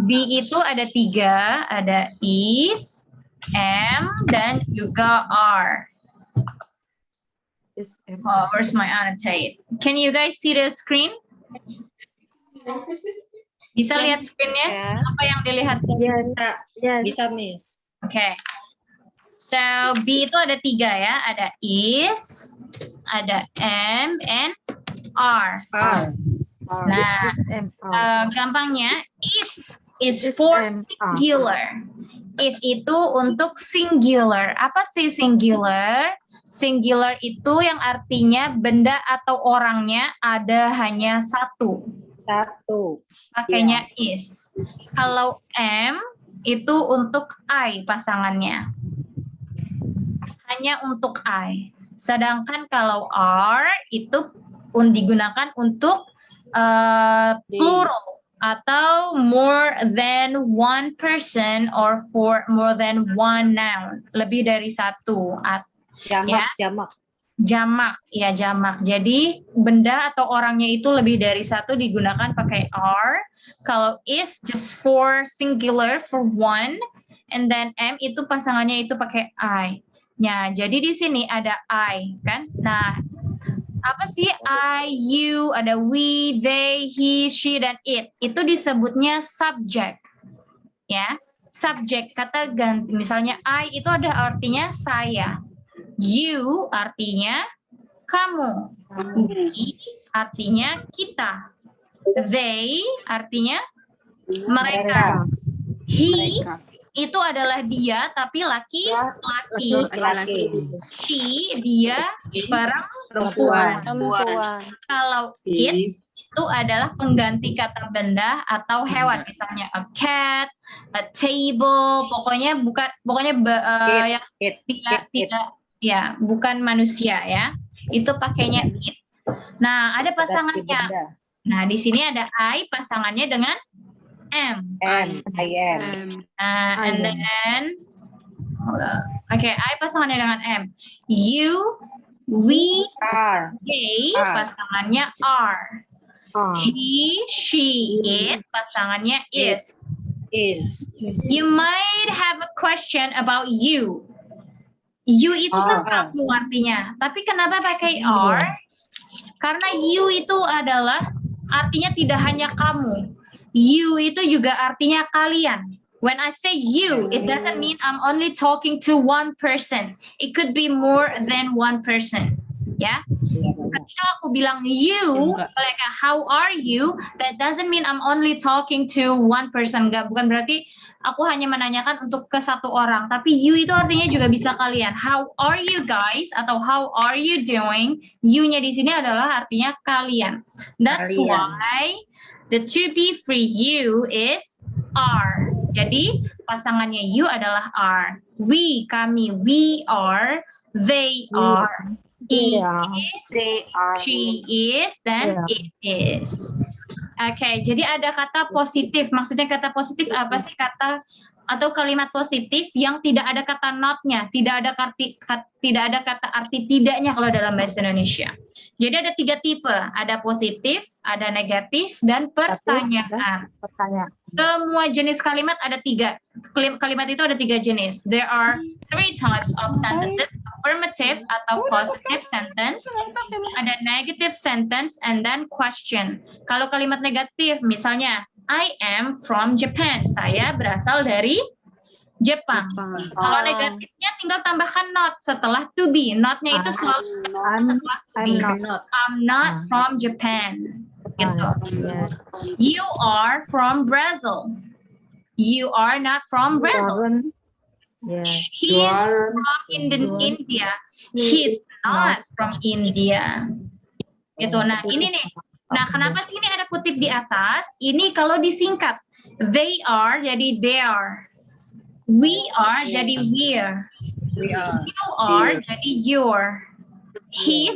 Be itu ada 3, ada is, am, dan juga are. Oh, where's my annotate? Can you guys see the screen? Bisa lihat screen-nya? Apa yang dilihat? Yes. Bisa, Miss. Okay. So, be itu ada 3 ya. Ada is, ada am, and are. Nah, gampangnya is for singular. Is itu untuk singular. Apa sih singular? Singular itu yang artinya benda atau orangnya ada hanya satu. Pakainya is. Kalau am itu untuk I pasangannya. Hanya untuk I. Sedangkan kalau are itu digunakan untuk plural atau more than one person or for more than one noun. Lebih dari satu. Jamak. Jadi benda atau orangnya itu lebih dari satu digunakan pakai are. Kalau is just for singular, for one, and then am itu pasangannya itu pakai I. Ya, jadi di sini ada I kan. Nah, apa sih I, you, ada we, they, he, she, dan it. Itu disebutnya subject. Ya, subject kata ganti. Misalnya I itu ada artinya saya. You artinya kamu. We artinya kita. They artinya mereka. He itu adalah dia tapi laki-laki. She dia perempuan. Kalau it itu adalah pengganti kata benda atau hewan, misalnya a cat, a table, pokoknya yang tidak ya, bukan manusia ya. Itu pakainya it. Nah, ada pasangannya. Nah, di sini ada I pasangannya dengan am. I am. And then I pasangannya dengan am. You, we, Are. they pasangannya are. He, she, it pasangannya is. You might have a question about you. You itu kan kamu artinya. Tapi kenapa pakai are? Karena you itu adalah artinya tidak hanya kamu. You itu juga artinya kalian. When I say you, it doesn't mean I'm only talking to one person. It could be more than one person. Ya. Ketika aku bilang you, like how are you, that doesn't mean I'm only talking to one person. Enggak, bukan berarti aku hanya menanyakan untuk ke satu orang, tapi you itu artinya juga bisa kalian. How are you guys atau how are you doing? You-nya di sini adalah artinya kalian. That's why the to be for you is are. Jadi pasangannya you adalah are. We, kami, we are, they are. He is, she is, dan it is. Oke, jadi ada kata positif. Maksudnya kata positif apa sih? Kata atau kalimat positif yang tidak ada kata not-nya, tidak ada kata arti tidaknya kalau dalam bahasa Indonesia. Jadi ada 3 tipe, ada positif, ada negatif, dan pertanyaan. Semua jenis kalimat ada 3. Kalimat itu ada 3 jenis. There are 3 types of sentences: affirmative atau positive sentence, ada negative sentence, and then question. Kalau kalimat negatif, misalnya I am from Japan. Saya berasal dari Jepang. Kalau negatifnya tinggal tambahkan not setelah to be. Not-nya itu selalu setelah to be. I'm not from Japan. Gitu. You are from Brazil. You are not from Brazil. He is from India. He's not from India. Gitu. Nah, ini nih. Nah, kenapa sih ini ada kutip di atas? Ini kalau disingkat. They are jadi they are. We are jadi we're. You are jadi you're. He's,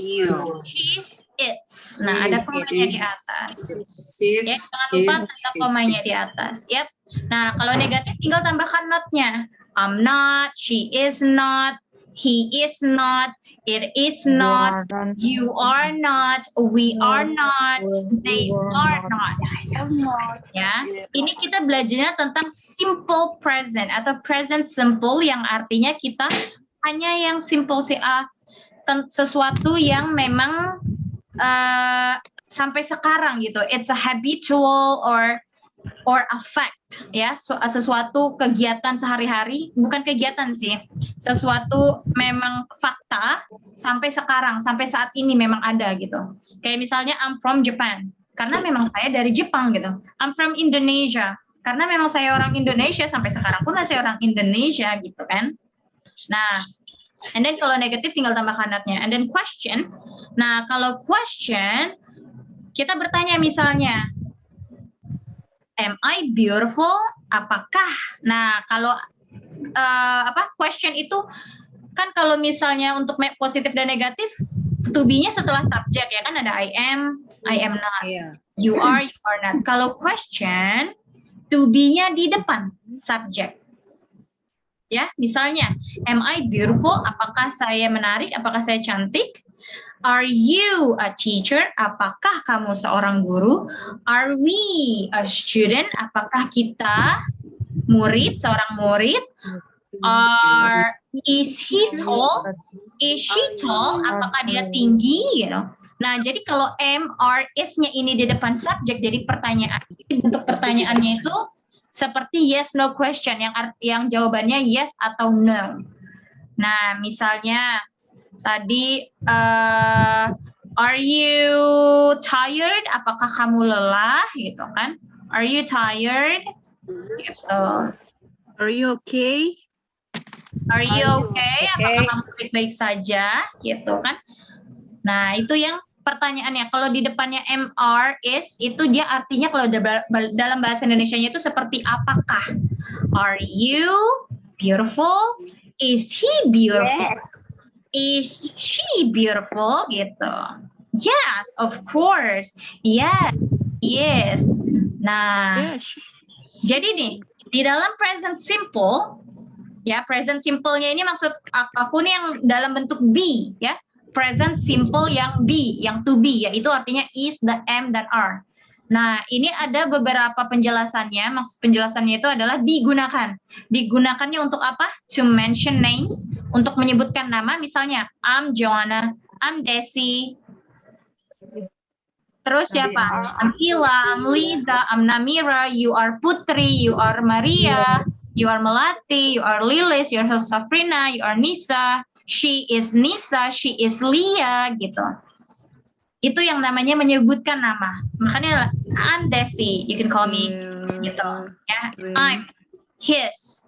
it's. Nah, ada komanya di atas. Ya, jangan lupa ada komanya di atas. Yep. Nah, kalau negatif tinggal tambahkan not-nya. I'm not, she is not, he is not, it is not, you are not, we are not, they are not. Ya, ini kita belajarnya tentang simple present atau present simple yang artinya kita hanya yang simple sih, sesuatu yang memang sampai sekarang gitu. It's a habitual or a fact, ya, sesuatu kegiatan sehari-hari, bukan kegiatan sih, sesuatu memang fakta sampai sekarang, sampai saat ini memang ada gitu. Kayak misalnya I'm from Japan, karena memang saya dari Jepang gitu. I'm from Indonesia, karena memang saya orang Indonesia, sampai sekarang pun saya orang Indonesia gitu kan. Nah, and then kalau negatif tinggal tambahkan not-nya. And then question. Nah, kalau question kita bertanya misalnya, am I beautiful? Apakah? Nah, kalau question itu kan kalau misalnya untuk positif dan negatif, to be-nya setelah subjek ya kan, ada I am not. You are not. Kalau question, to be-nya di depan subjek. Ya, misalnya, am I beautiful? Apakah saya menarik? Apakah saya cantik? Are you a teacher? Apakah kamu seorang guru? Are we a student? Apakah kita murid, seorang murid? Is he tall? Is she tall? Apakah dia tinggi? You know? Nah, jadi kalau am, are, is-nya ini di depan subjek, jadi pertanyaan. Untuk pertanyaannya itu seperti yes, no question, yang jawabannya yes atau no. Nah, misalnya, Tadi, are you tired? Apakah kamu lelah? Gitu kan? Are you tired? Gitu. Are you okay? Are you okay? Apakah kamu baik-baik saja? Gitu kan? Nah, itu yang pertanyaannya. Kalau di depannya MR is, itu dia artinya kalau dalam bahasa Indonesianya itu seperti apakah? Are you beautiful? Is he beautiful? Is she beautiful? Gitu. Yes, of course. Yes, yes. Nah, jadi nih, di dalam present simple, ya present simple-nya ini maksud aku nih yang dalam bentuk be, ya. Present simple yang be, yang to be, yaitu artinya is, the am, dan are. Nah, ini ada beberapa penjelasannya. Maksud penjelasannya itu adalah digunakan. Digunakannya untuk apa? To mention names, untuk menyebutkan nama. Misalnya, I'm Joanna, I'm Desi. Terus siapa? I'm Ila, I'm Liza, I'm Namira, you are Putri, you are Maria, you are Melati, you are Lilis, you are Safrina, you are Nisa, she is Nisa, she is Lia, gitu. Itu yang namanya menyebutkan nama. Makanya I'm Desi, you can call me gitu ya. I'm his,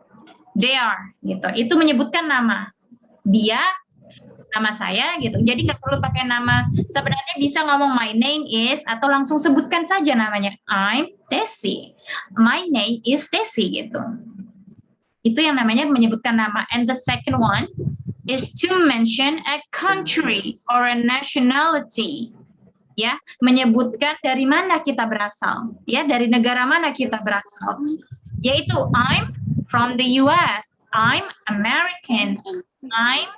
they are gitu. Itu menyebutkan nama. Dia, nama saya gitu. Jadi nggak perlu pakai nama. Sebenarnya bisa ngomong my name is atau langsung sebutkan saja namanya. I'm Desi. My name is Desi gitu. Itu yang namanya menyebutkan nama. And the second one is to mention a country or a nationality. Ya, menyebutkan dari mana kita berasal, ya, dari negara mana kita berasal. Yaitu I'm from the US, I'm American, I'm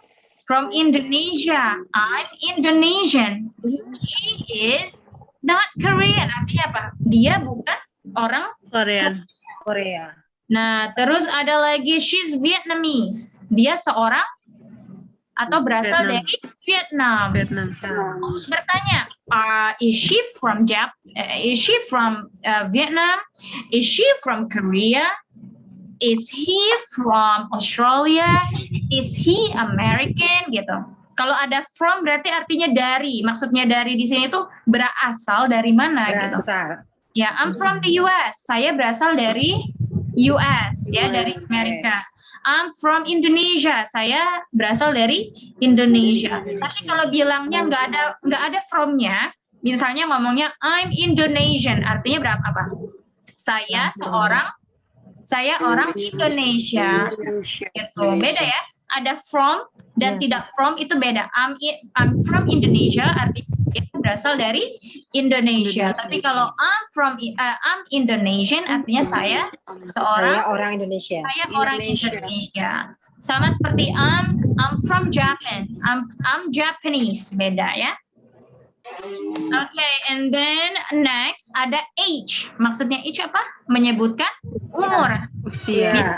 from Indonesia, I'm Indonesian. She is not Korean. Artinya apa? Dia bukan orang Korea. Nah, terus ada lagi she's Vietnamese. Dia seorang atau berasal dari Vietnam. Bertanya, is she from Vietnam? Is she from Korea? Is he from Australia? Is he American? Gitu. Kalau ada from berarti artinya dari. Maksudnya dari di sini tuh berasal dari mana? Berasal. Gitu. Ya, I'm from the US. Saya berasal dari US, ya, dari Amerika. I'm from Indonesia. Saya berasal dari Indonesia. Tapi kalau bilangnya nggak ada from-nya, misalnya ngomongnya I'm Indonesian, artinya berapa apa? Saya orang Indonesia. Gitu. Beda ya. Ada from dan tidak from itu beda. I'm from Indonesia, artinya dia berasal dari Indonesia. Tapi kalau I'm Indonesian, artinya saya orang Indonesia. Saya orang Indonesia. Sama seperti I'm from Japan. I'm Japanese, beda ya. Okay, and then next ada age. Maksudnya age apa? Menyebutkan umur. Usia.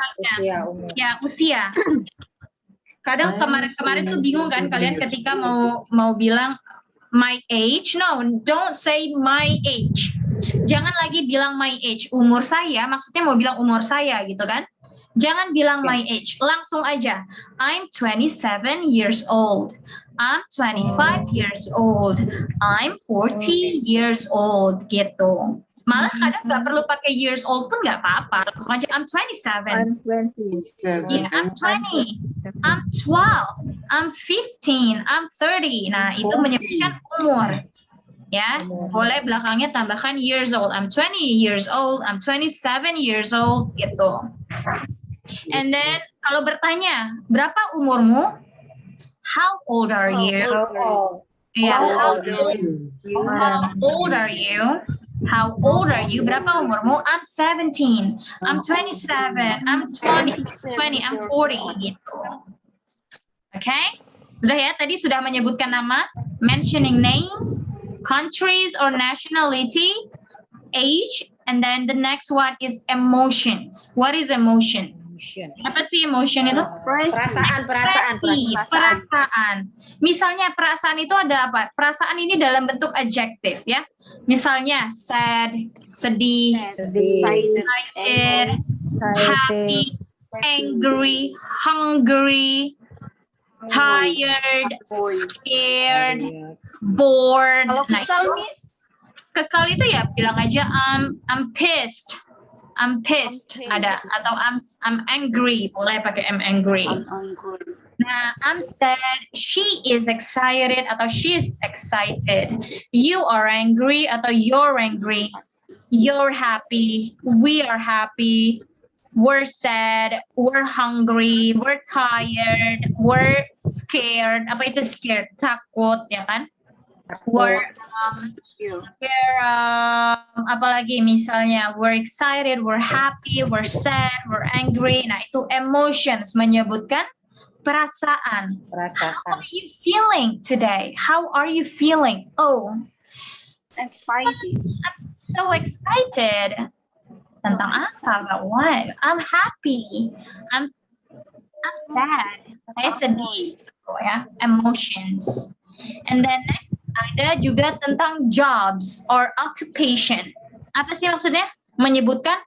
Umur. Ya, usia. Kadang kemarin tuh bingung kan kalian ketika mau bilang my age. No, don't say my age. Jangan lagi bilang my age. Umur saya, maksudnya mau bilang umur saya gitu kan. Jangan bilang my age. Langsung aja. I'm 27 years old. I'm 25 years old. I'm 40 years old gitu. Malah kadang nggak perlu pakai years old pun nggak apa-apa. Langsung aja I'm 27. I'm 20. Yeah, I'm 20. I'm 12. I'm 15. I'm 30. Nah, itu menyebutkan umur. Ya, boleh belakangnya tambahkan years old. I'm 20 years old. I'm 27 years old gitu. And then kalau bertanya, berapa umurmu? How old are you? Yeah, how old are you? How old are you? Berapa umurmu? I'm 17. I'm 27. I'm 20. I'm 40 gitu. Okay? Sudah ya, tadi sudah menyebutkan nama, mentioning names, countries or nationality, age, and then the next one is emotions. What is emotion? Apa sih emotion itu? Perasaan. Misalnya perasaan itu ada apa? Perasaan ini dalam bentuk adjective ya. Misalnya sad, sedih, excited, happy, angry, hungry, tired, scared, bored. Kalau Nah, kesal, itu Miss? kesal itu ya bilang aja I'm pissed. I'm pissed ada atau I'm angry, boleh pakai I'm angry. Nah, I'm sad, she is excited atau she's excited. You are angry atau you're angry. You're happy, we are happy. We're sad, we're hungry, we're tired, we're scared. Apa itu scared? Takut, ya kan? We're apalagi misalnya we're excited, we're happy, we're sad, we're angry. Nah, itu emotions, menyebutkan perasaan. How are you feeling today? How are you feeling? Oh, Excited. I'm so excited. Tentang apa? About what? I'm happy. I'm sad. Saya sedih. Oh, ya, emotions. And then next ada juga tentang jobs or occupation. Apa sih maksudnya? Menyebutkan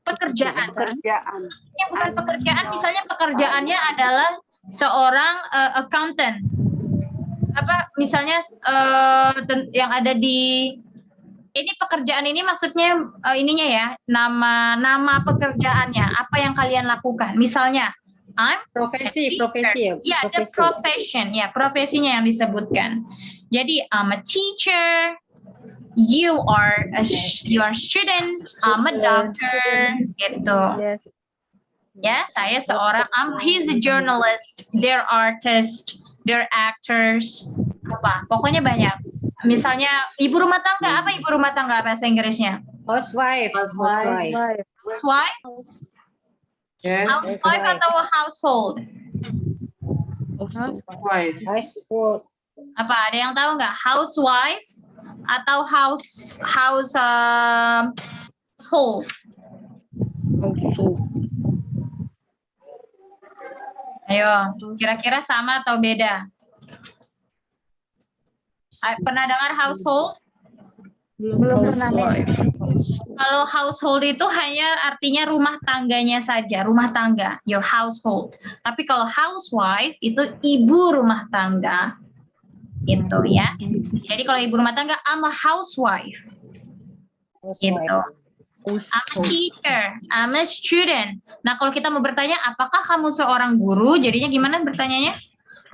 pekerjaan. Pekerjaan. Yang bukan pekerjaan, misalnya pekerjaannya adalah seorang accountant. Apa misalnya yang ada di ini pekerjaan ini maksudnya ininya ya, nama pekerjaannya, apa yang kalian lakukan. Misalnya, I'm profesi ya, the profession, ya, profesinya yang disebutkan. Jadi, I'm a teacher, you are students, I'm a doctor, gitu. Yes. Ya, saya seorang, he's a journalist, they're artists, they're actors, apa, pokoknya banyak. Misalnya ibu rumah tangga, apa ibu rumah tangga bahasa Inggrisnya? Housewife. Housewife? Yes. Housewife atau household? Wife. Household. Apa ada yang tahu nggak? Housewife atau household? Ayo, kira-kira sama atau beda? Pernah dengar household? Belum pernah. Kalau household itu hanya artinya rumah tangganya saja, rumah tangga, your household. Tapi kalau housewife itu ibu rumah tangga, gitu ya. Jadi kalau ibu rumah tangga, I'm a housewife. Gitu. I'm a teacher, I'm a student. Nah kalau kita mau bertanya, apakah kamu seorang guru? Jadinya gimana bertanyanya?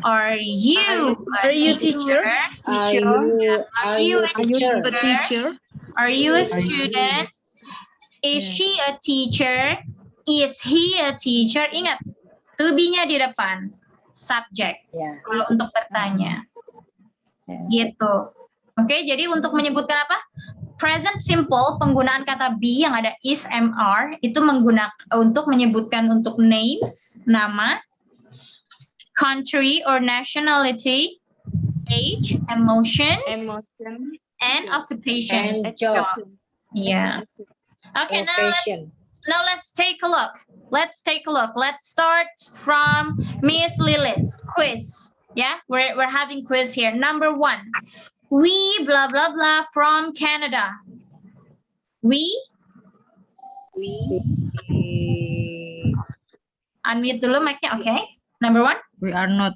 Are you teacher? Are you a teacher? Are you a student? Is she a teacher? Is he a teacher? Ingat, to be-nya di depan. Subject. Kalau untuk bertanya. Gitu. Oke, jadi untuk menyebutkan apa? Present simple, penggunaan kata be yang ada is, mr, itu menggunakan untuk menyebutkan untuk names, nama, country or nationality, age, emotions, and occupation. And job. Yeah. Okay, now let's take a look. Let's start from Miss Lilis. Quiz. Yeah, we're having quiz here. Number 1. We blah blah blah from Canada. We unmute dulu mic-nya, okay? Number 1. We are not.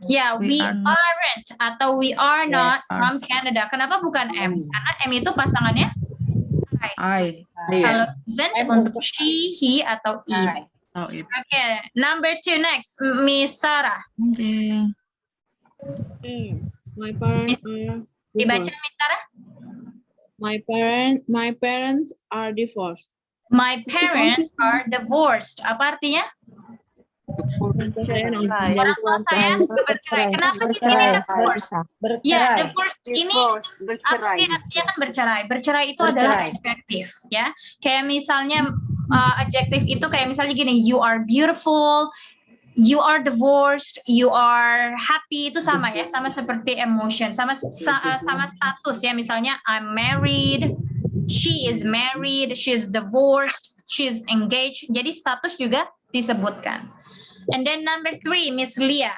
Yeah, we aren't atau we are not from Canada. Kenapa bukan M? Karena M itu pasangannya I. Kalau present untuk she, he atau it. Okay, number 2 next, Miss Sarah. Okay. My parents are Dibaca, divorced. Miss Sarah. My parents are divorced. My parents are divorced. Apa artinya? Orang tua saya bercerai. Kenapa sih ini divorce? Ya, divorce ini apa sih artinya kan bercerai? Bercerai itu adalah adjektif, ya. Kayak misalnya adjektif itu kayak misalnya gini, you are beautiful, you are divorced, you are happy, itu sama ya, sama seperti emotion, sama status ya. Misalnya I'm married, she is married, she is divorced, she is engaged. Jadi status juga disebutkan. And then number 3, Miss Leah.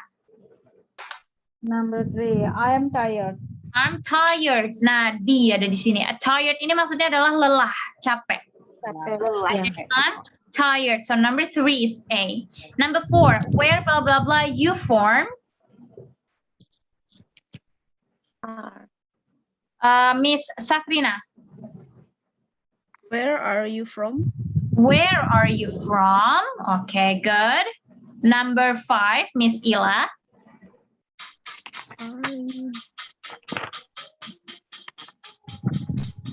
Number 3, I am tired. I'm tired. Nah, D ada di sini. Tired ini maksudnya adalah lelah, capek. I'm tired. So number 3 is A. Number 4, where blah blah blah you from? Miss Sakrina. Where are you from? Where are you from? Okay, good. Number 5, Miss Ila.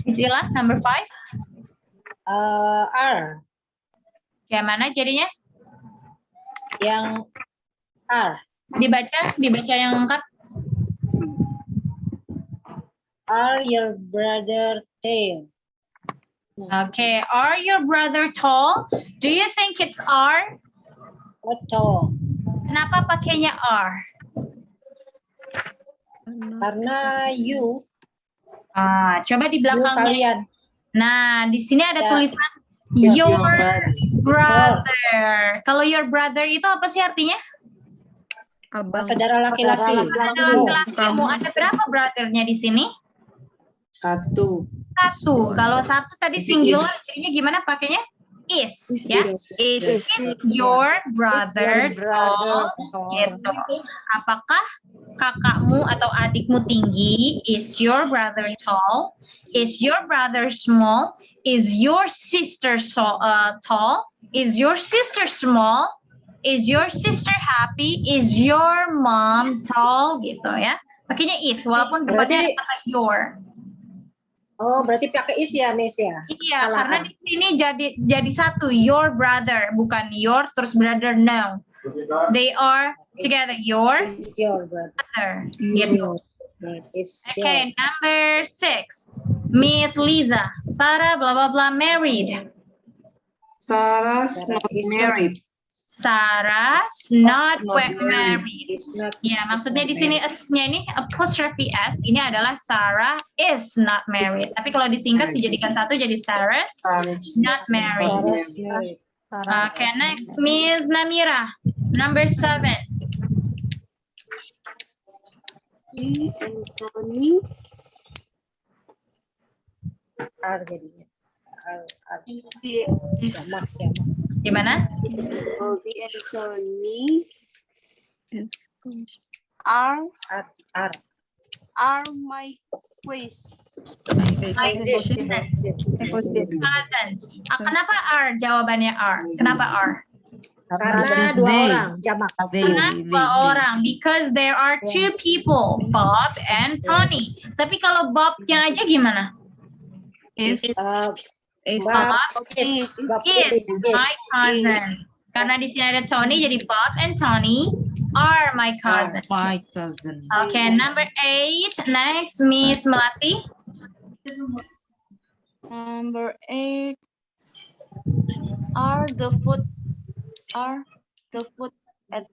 Miss Ila, number 5. R. Yang mana jadinya? Yang R. Dibaca yang lengkap. Are your brother tall? Okay, are your brother tall? Do you think it's R? What tall? Kenapa pakainya R? Karena you. Coba di belakang kalian. Nah, di sini ada tulisan Yes, your your brother. Kalau your brother itu apa sih artinya? Saudara laki-laki. Kamu ada berapa brothernya di sini? 1. Kalau 1 tadi singular, jadinya gimana pakainya? Is, ya? Is your brother tall? Gitu. Apakah kakakmu atau adikmu tinggi? Is your brother tall? Is your brother small? Is your sister tall? Is your sister small? Is your sister happy? Is your mom tall? Gitu ya. Pakainya is, walaupun depannya ada kata your. Oh, berarti pakai is ya, Miss ya? Iya, karena di sini jadi satu, your brother, bukan your terus brother, no. They are together, your brother. Gitu. Okay, number 6, Miss Lisa. Sarah blah blah blah married. Sarah's not married. Sarah's not married. Ya, maksudnya di sini S-nya ini apostrophe S, ini adalah Sarah is not married. Tapi kalau disingkat dijadikan satu jadi Sarah's not married. Okay, next Miss Namira, number 7. Anthony. R jadinya. Gimana? Anthony are my quiz. My goodness. Cousins. Kenapa R? Jawabannya R. Kenapa R? Karena 2 orang, jamak. Karena 2 orang. Because there are 2 people, Bob and Tony. Tapi kalau Bob-nya aja gimana? Is Bob is my cousin. Karena di sini ada Tony, jadi Bob and Tony are my cousin. Okay, number 8. Next, Miss Melati. Number 8. Are the food at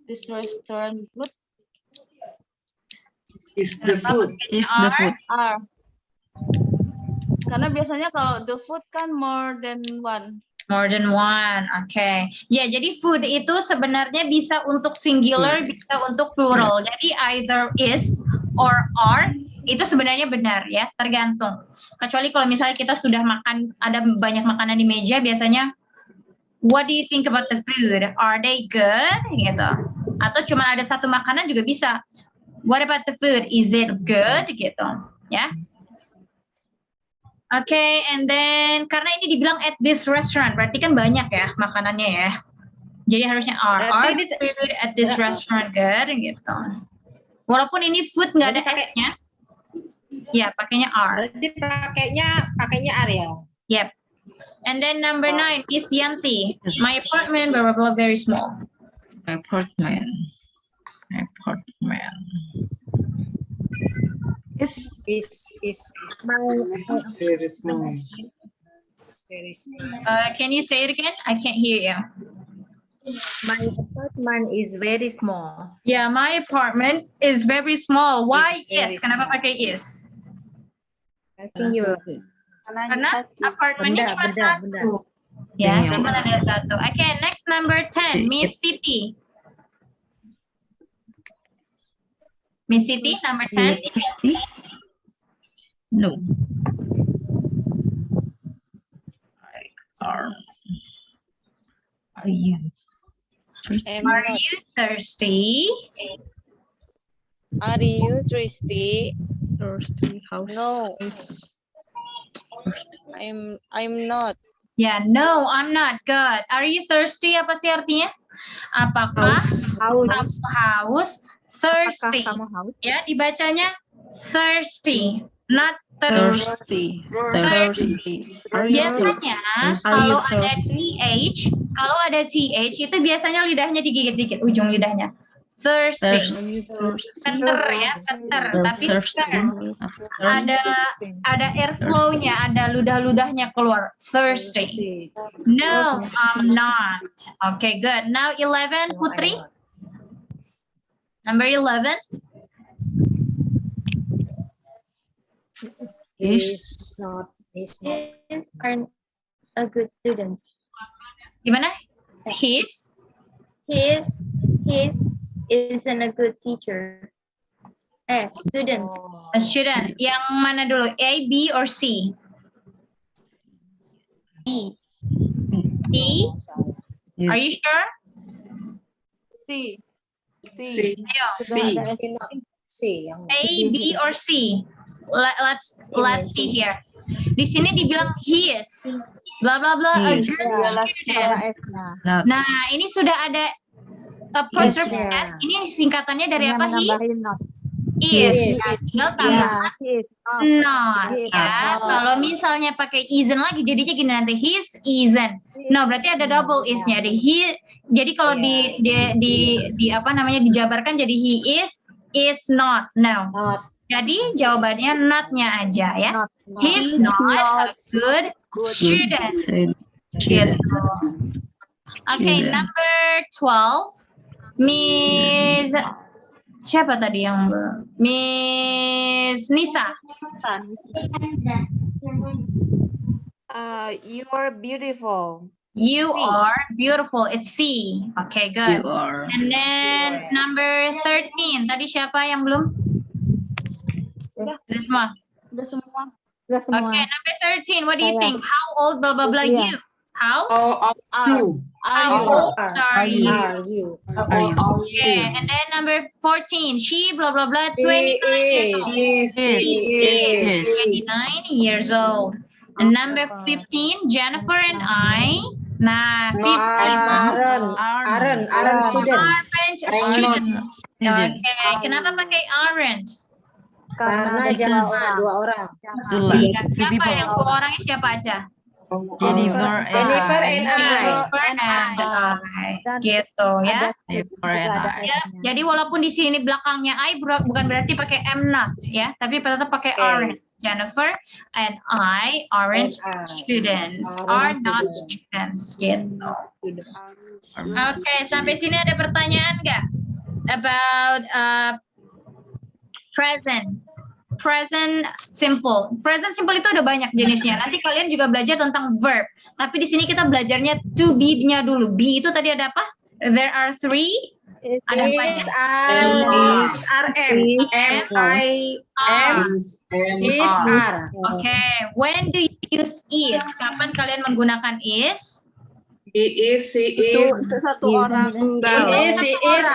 this restaurant good? Is the food. Are. Karena biasanya kalau the food kan more than one. More than one, okay. Ya, jadi food itu sebenarnya bisa untuk singular, bisa untuk plural. Jadi either is or are, itu sebenarnya benar ya, tergantung. Kecuali kalau misalnya kita sudah makan, ada banyak makanan di meja, biasanya, what do you think about the food? Are they good? Gitu. Atau cuma ada satu makanan juga bisa. What about the food? Is it good? Gitu, ya. Okay, and then karena ini dibilang at this restaurant, berarti kan banyak ya makanannya ya. Jadi harusnya are the food at this restaurant good gitu. Walaupun ini food nggak ada S-nya. Ya, pakainya are. Berarti pakainya are ya. Yep. And then number 9 is Yanti. My apartment, blah blah blah, very small. Apartment. Is very small. Can you say it again? I can't hear you. My apartment is very small. Yeah, my apartment is very small. Why is? Kenapa pakai is? I think you. Karena apartemennya cuma satu. Ya, cuma ada satu. Okay, next number 10, Miss Siti. Miss Siti, number 10. No. Are you thirsty? I'm Are not. you thirsty? Are you thirsty? Thirsty. House. No, I'm not. Ya, no, I'm not. Good. Are you thirsty? Apa sih artinya? Apakah kamu haus? Thirsty. Kamu haus? Ya, dibacanya thirsty, not thirsty. Thirsty. Are you Biasanya Are you kalau ada th, itu biasanya lidahnya digigit dikit, ujung lidahnya. Thirsty. Keter ya, keter. Tapi ada airflow-nya, ada ludah-ludahnya keluar. Thirsty. No, I'm not. Okay, good. Now 11, Putri. Number 11. He's not. Is aren't a good student. Gimana? He's Isn't a good teacher. Student. a student. Yang mana dulu? A, B, or C? B. C? Are you sure? C. Ayo. C. A, B, or C? Let's see here. Di sini dibilang he is. Bla bla bla. A good student. Nah, ini sudah ada apostrophe S. Ini singkatannya dari apa? Is. Tinggal tambah not. Ya. Kalau misalnya pakai isn't lagi, jadinya gini nanti. His isn't. No, berarti ada double is-nya. Jadi kalau di apa namanya dijabarkan jadi he is not. No. Jadi jawabannya not-nya aja ya. He's not a good student. Gitu. Okay, number 12. Miss siapa tadi yang Miss Nisa. You are beautiful. You are beautiful. It's C. Okay, good. You are. And then number 13. Tadi siapa yang belum? Udah semua. Udah semua. Okay, number 13. What do you think? How old blah blah blah you? How old are you? Okay, and then number 14. She blah blah blah 29 years old. And number 15. Jennifer and I. Nah, 15. Aaron student. Okay, kenapa pakai aren't? Karena jamaah 2 orang. Siapa yang 2 orangnya siapa aja? Jennifer and I. Gitu ya. Ya, jadi walaupun di sini belakangnya I bukan berarti pakai am not ya, tapi tetap pakai aren't. Jennifer and I aren't students, are not students gitu. Oke, sampai sini ada pertanyaan nggak about present simple. Present simple itu ada banyak jenisnya. Nanti kalian juga belajar tentang verb. Tapi di sini kita belajarnya to be-nya dulu. Be itu tadi ada apa? There are 3. Ada apa? R. Okay. When do you use is? Kapan kalian menggunakan is? He is. Satu orang. He is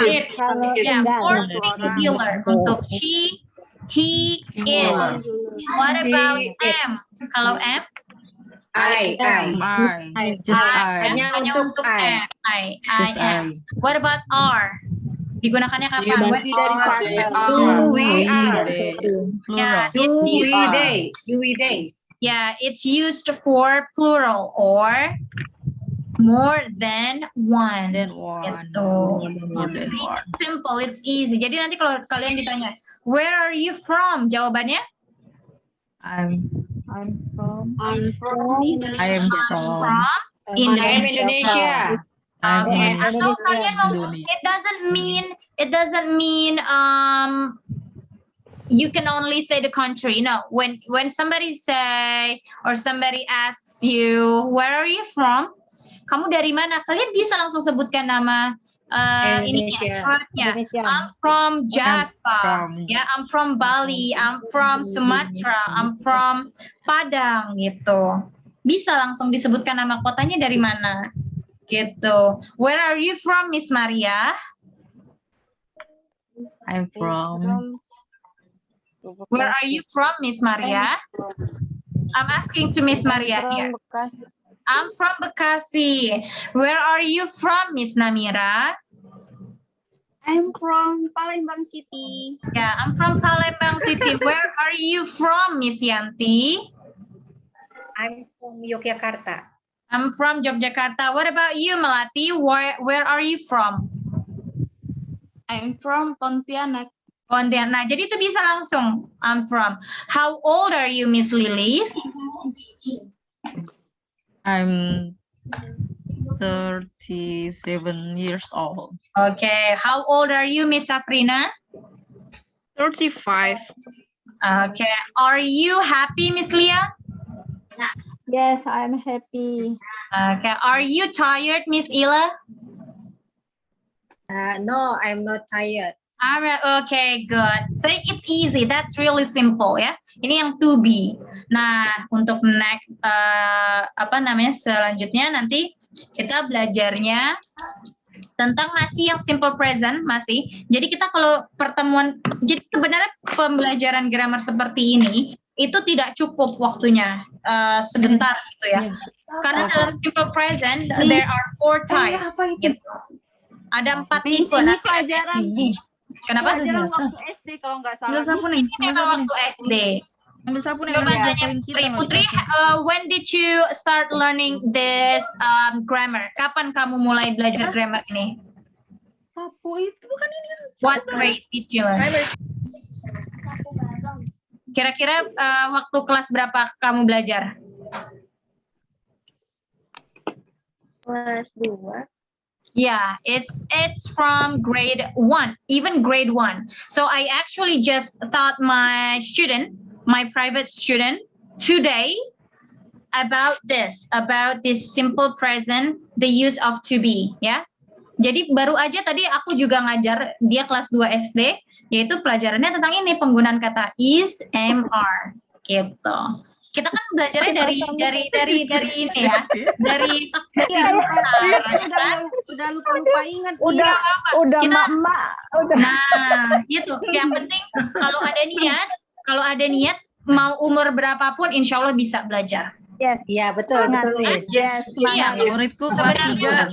it. Ya, or singular untuk she, he is. What about am? Kalau am? I. Hanya untuk I. I am. What about are? Digunakannya kapan? When Yeah, it's used for plural or more than one. Simple, it's easy. Jadi nanti kalau kalian ditanya, where are you from? Jawabannya? I'm from Indonesia. Okay. Atau kalian ngomong, it doesn't mean you can only say the country. No, when somebody say or somebody asks you, where are you from? Kamu dari mana? Kalian bisa langsung sebutkan nama Indonesia. I'm from Java. I'm from Bali. I'm from Sumatera. I'm from Padang gitu. bisa langsung disebutkan nama kotanya dari mana. Gitu. Where are you from, Miss Maria? I'm from Where are you from, Miss Maria? I'm asking to Miss Maria here. I'm from Bekasi. Where are you from, Miss Namira? I'm from Palembang City. Yeah, I'm from Palembang City. Where are you from, Miss Yanti? I'm from Yogyakarta. I'm from Yogyakarta. What about you, Melati? Where are you from? I'm from Pontianak. Pontianak. Jadi itu bisa langsung. I'm from. How old are you, Miss Lilis? I'm 37 years old. Okay. How old are you, Miss Afrina? 35. Okay. Are you happy, Miss Leah? Yes, I'm happy. Okay. Are you tired, Miss Ila? No, I'm not tired. Alright, okay, good. So it's easy. That's really simple ya. Ini yang to be. Nah, untuk next selanjutnya nanti kita belajarnya tentang masih yang simple present masih. Jadi kita kalau pertemuan, jadi sebenarnya pembelajaran grammar seperti ini itu tidak cukup waktunya sebentar gitu ya. Karena dalam simple present there are 4 types. Gitu. Ada 4 tipe. Ini pelajaran. Kenapa? Pelajaran waktu SD kalau nggak salah. Ini memang waktu SD. Ambil sapu nih. Coba tanya Putri, when did you start learning this grammar? Kapan kamu mulai belajar grammar ini? Sapu itu bukan ini. What grade did you learn? Kira-kira waktu kelas berapa kamu belajar? Kelas 2. Yeah, it's from grade 1, even grade 1. So I actually just taught my private student today about this simple present, the use of to be, ya. Jadi baru aja tadi aku juga ngajar dia kelas 2 SD, yaitu pelajarannya tentang ini, penggunaan kata is, am, are, gitu. Kita kan belajarnya dari ini ya, dari udah lupa ingat. Udah emak-emak. Nah, itu yang penting kalau ada niat mau umur berapapun insya Allah bisa belajar. Yes. Iya, betul Miss. Yes. Iya, Muridku kelas 3.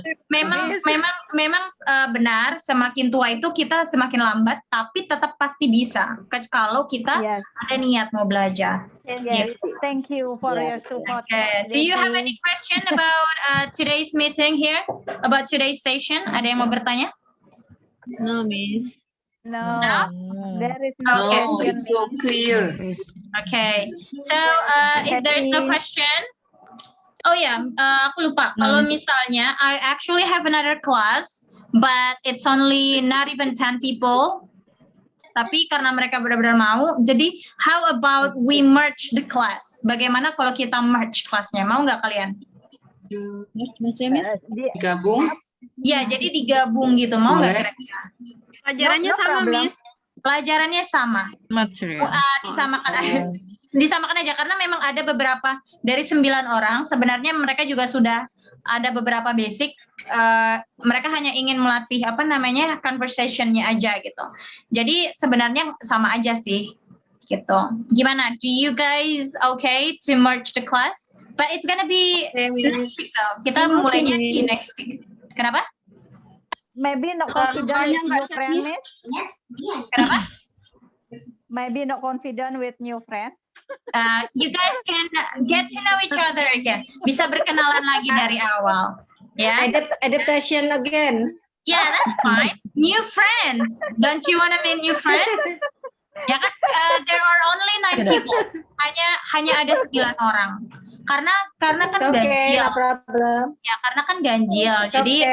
Memang benar semakin tua itu kita semakin lambat, tapi tetap pasti bisa kalau kita ada niat mau belajar. Yes. Thank you for your support. Okay. Do you have any question about today's meeting here? About today's session? Ada yang mau bertanya? No, Miss. No, there is No, no question. it's so clear. Okay. So if there's no question, oh ya, aku lupa. Kalau misalnya I actually have another class, but it's only not even 10 people. Tapi karena mereka benar-benar mau, jadi how about we merge the class? Bagaimana kalau kita merge kelasnya? Mau nggak kalian? Gabung? Ya, jadi digabung gitu. Mau nggak kira-kira? Pelajarannya sama, Miss. Pelajarannya sama. Material. Disamakan aja karena memang ada beberapa dari 9 orang. Sebenarnya mereka juga sudah ada beberapa basic. Mereka hanya ingin melatih conversation-nya aja gitu. Jadi sebenarnya sama aja sih gitu. Gimana? Do you guys okay to merge the class? But it's gonna be next week though. Kita mulainya di next week. Kenapa? Maybe not confident with new friend, Miss. Kenapa? Maybe not confident with new friend. You guys can get to know each other again. Bisa berkenalan lagi dari awal. Ya. Adaptation again. Yeah, that's fine. New friends. Don't you want to meet new friends? Ya kan, there are only 9 people. Hanya ada 9 orang. Karena kan ganjil. No problem. Ya, karena kan ganjil. Jadi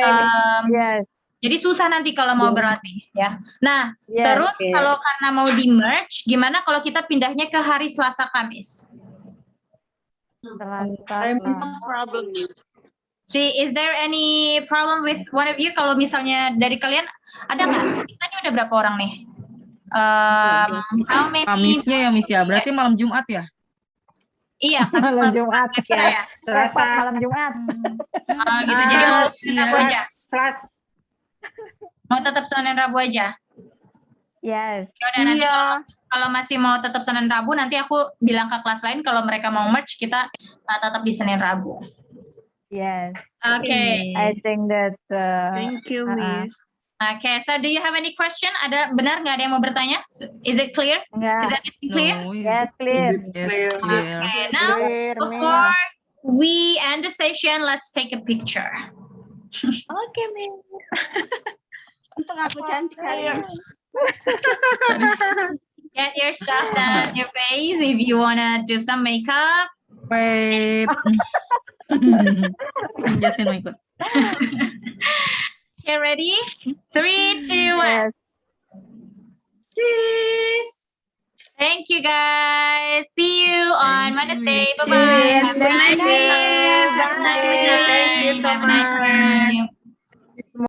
jadi susah nanti kalau mau berlatih ya. Nah, terus kalau karena mau di merge, gimana kalau kita pindahnya ke hari Selasa Kamis? Problem. See, is there any problem with one of you? Kalau misalnya dari kalian ada nggak? Kita ini udah berapa orang nih? How many? Kamisnya ya, Miss ya. Berarti malam Jumat ya? Iya, Malam Jumat. ya. Selasa. Malam Jumat. Oh, gitu. Jadi mau Senin Rabu aja. Mau tetap Senin Rabu aja. Yes. Yaudah, nanti kalau masih mau tetap Senin Rabu, nanti aku bilang ke kelas lain kalau mereka mau merge, kita tetap di Senin Rabu. Yes. Okay. I think that. Thank you, Miss. Okay, so do you have any question? Benar nggak ada yang mau bertanya? Is it clear? Enggak. Is everything clear? Yes, clear. Okay, now before we end the session, let's take a picture. Okay, Miss. Untuk aku cantik kali. Get your stuff done on your face if you wanna do some makeup. Wait. Jasin mau ikut. Okay, ready? 3, 2, 1. Cheers. Thank you, guys. See you on Wednesday. Bye-bye. Cheers. Good night, Miss. Thank you so much.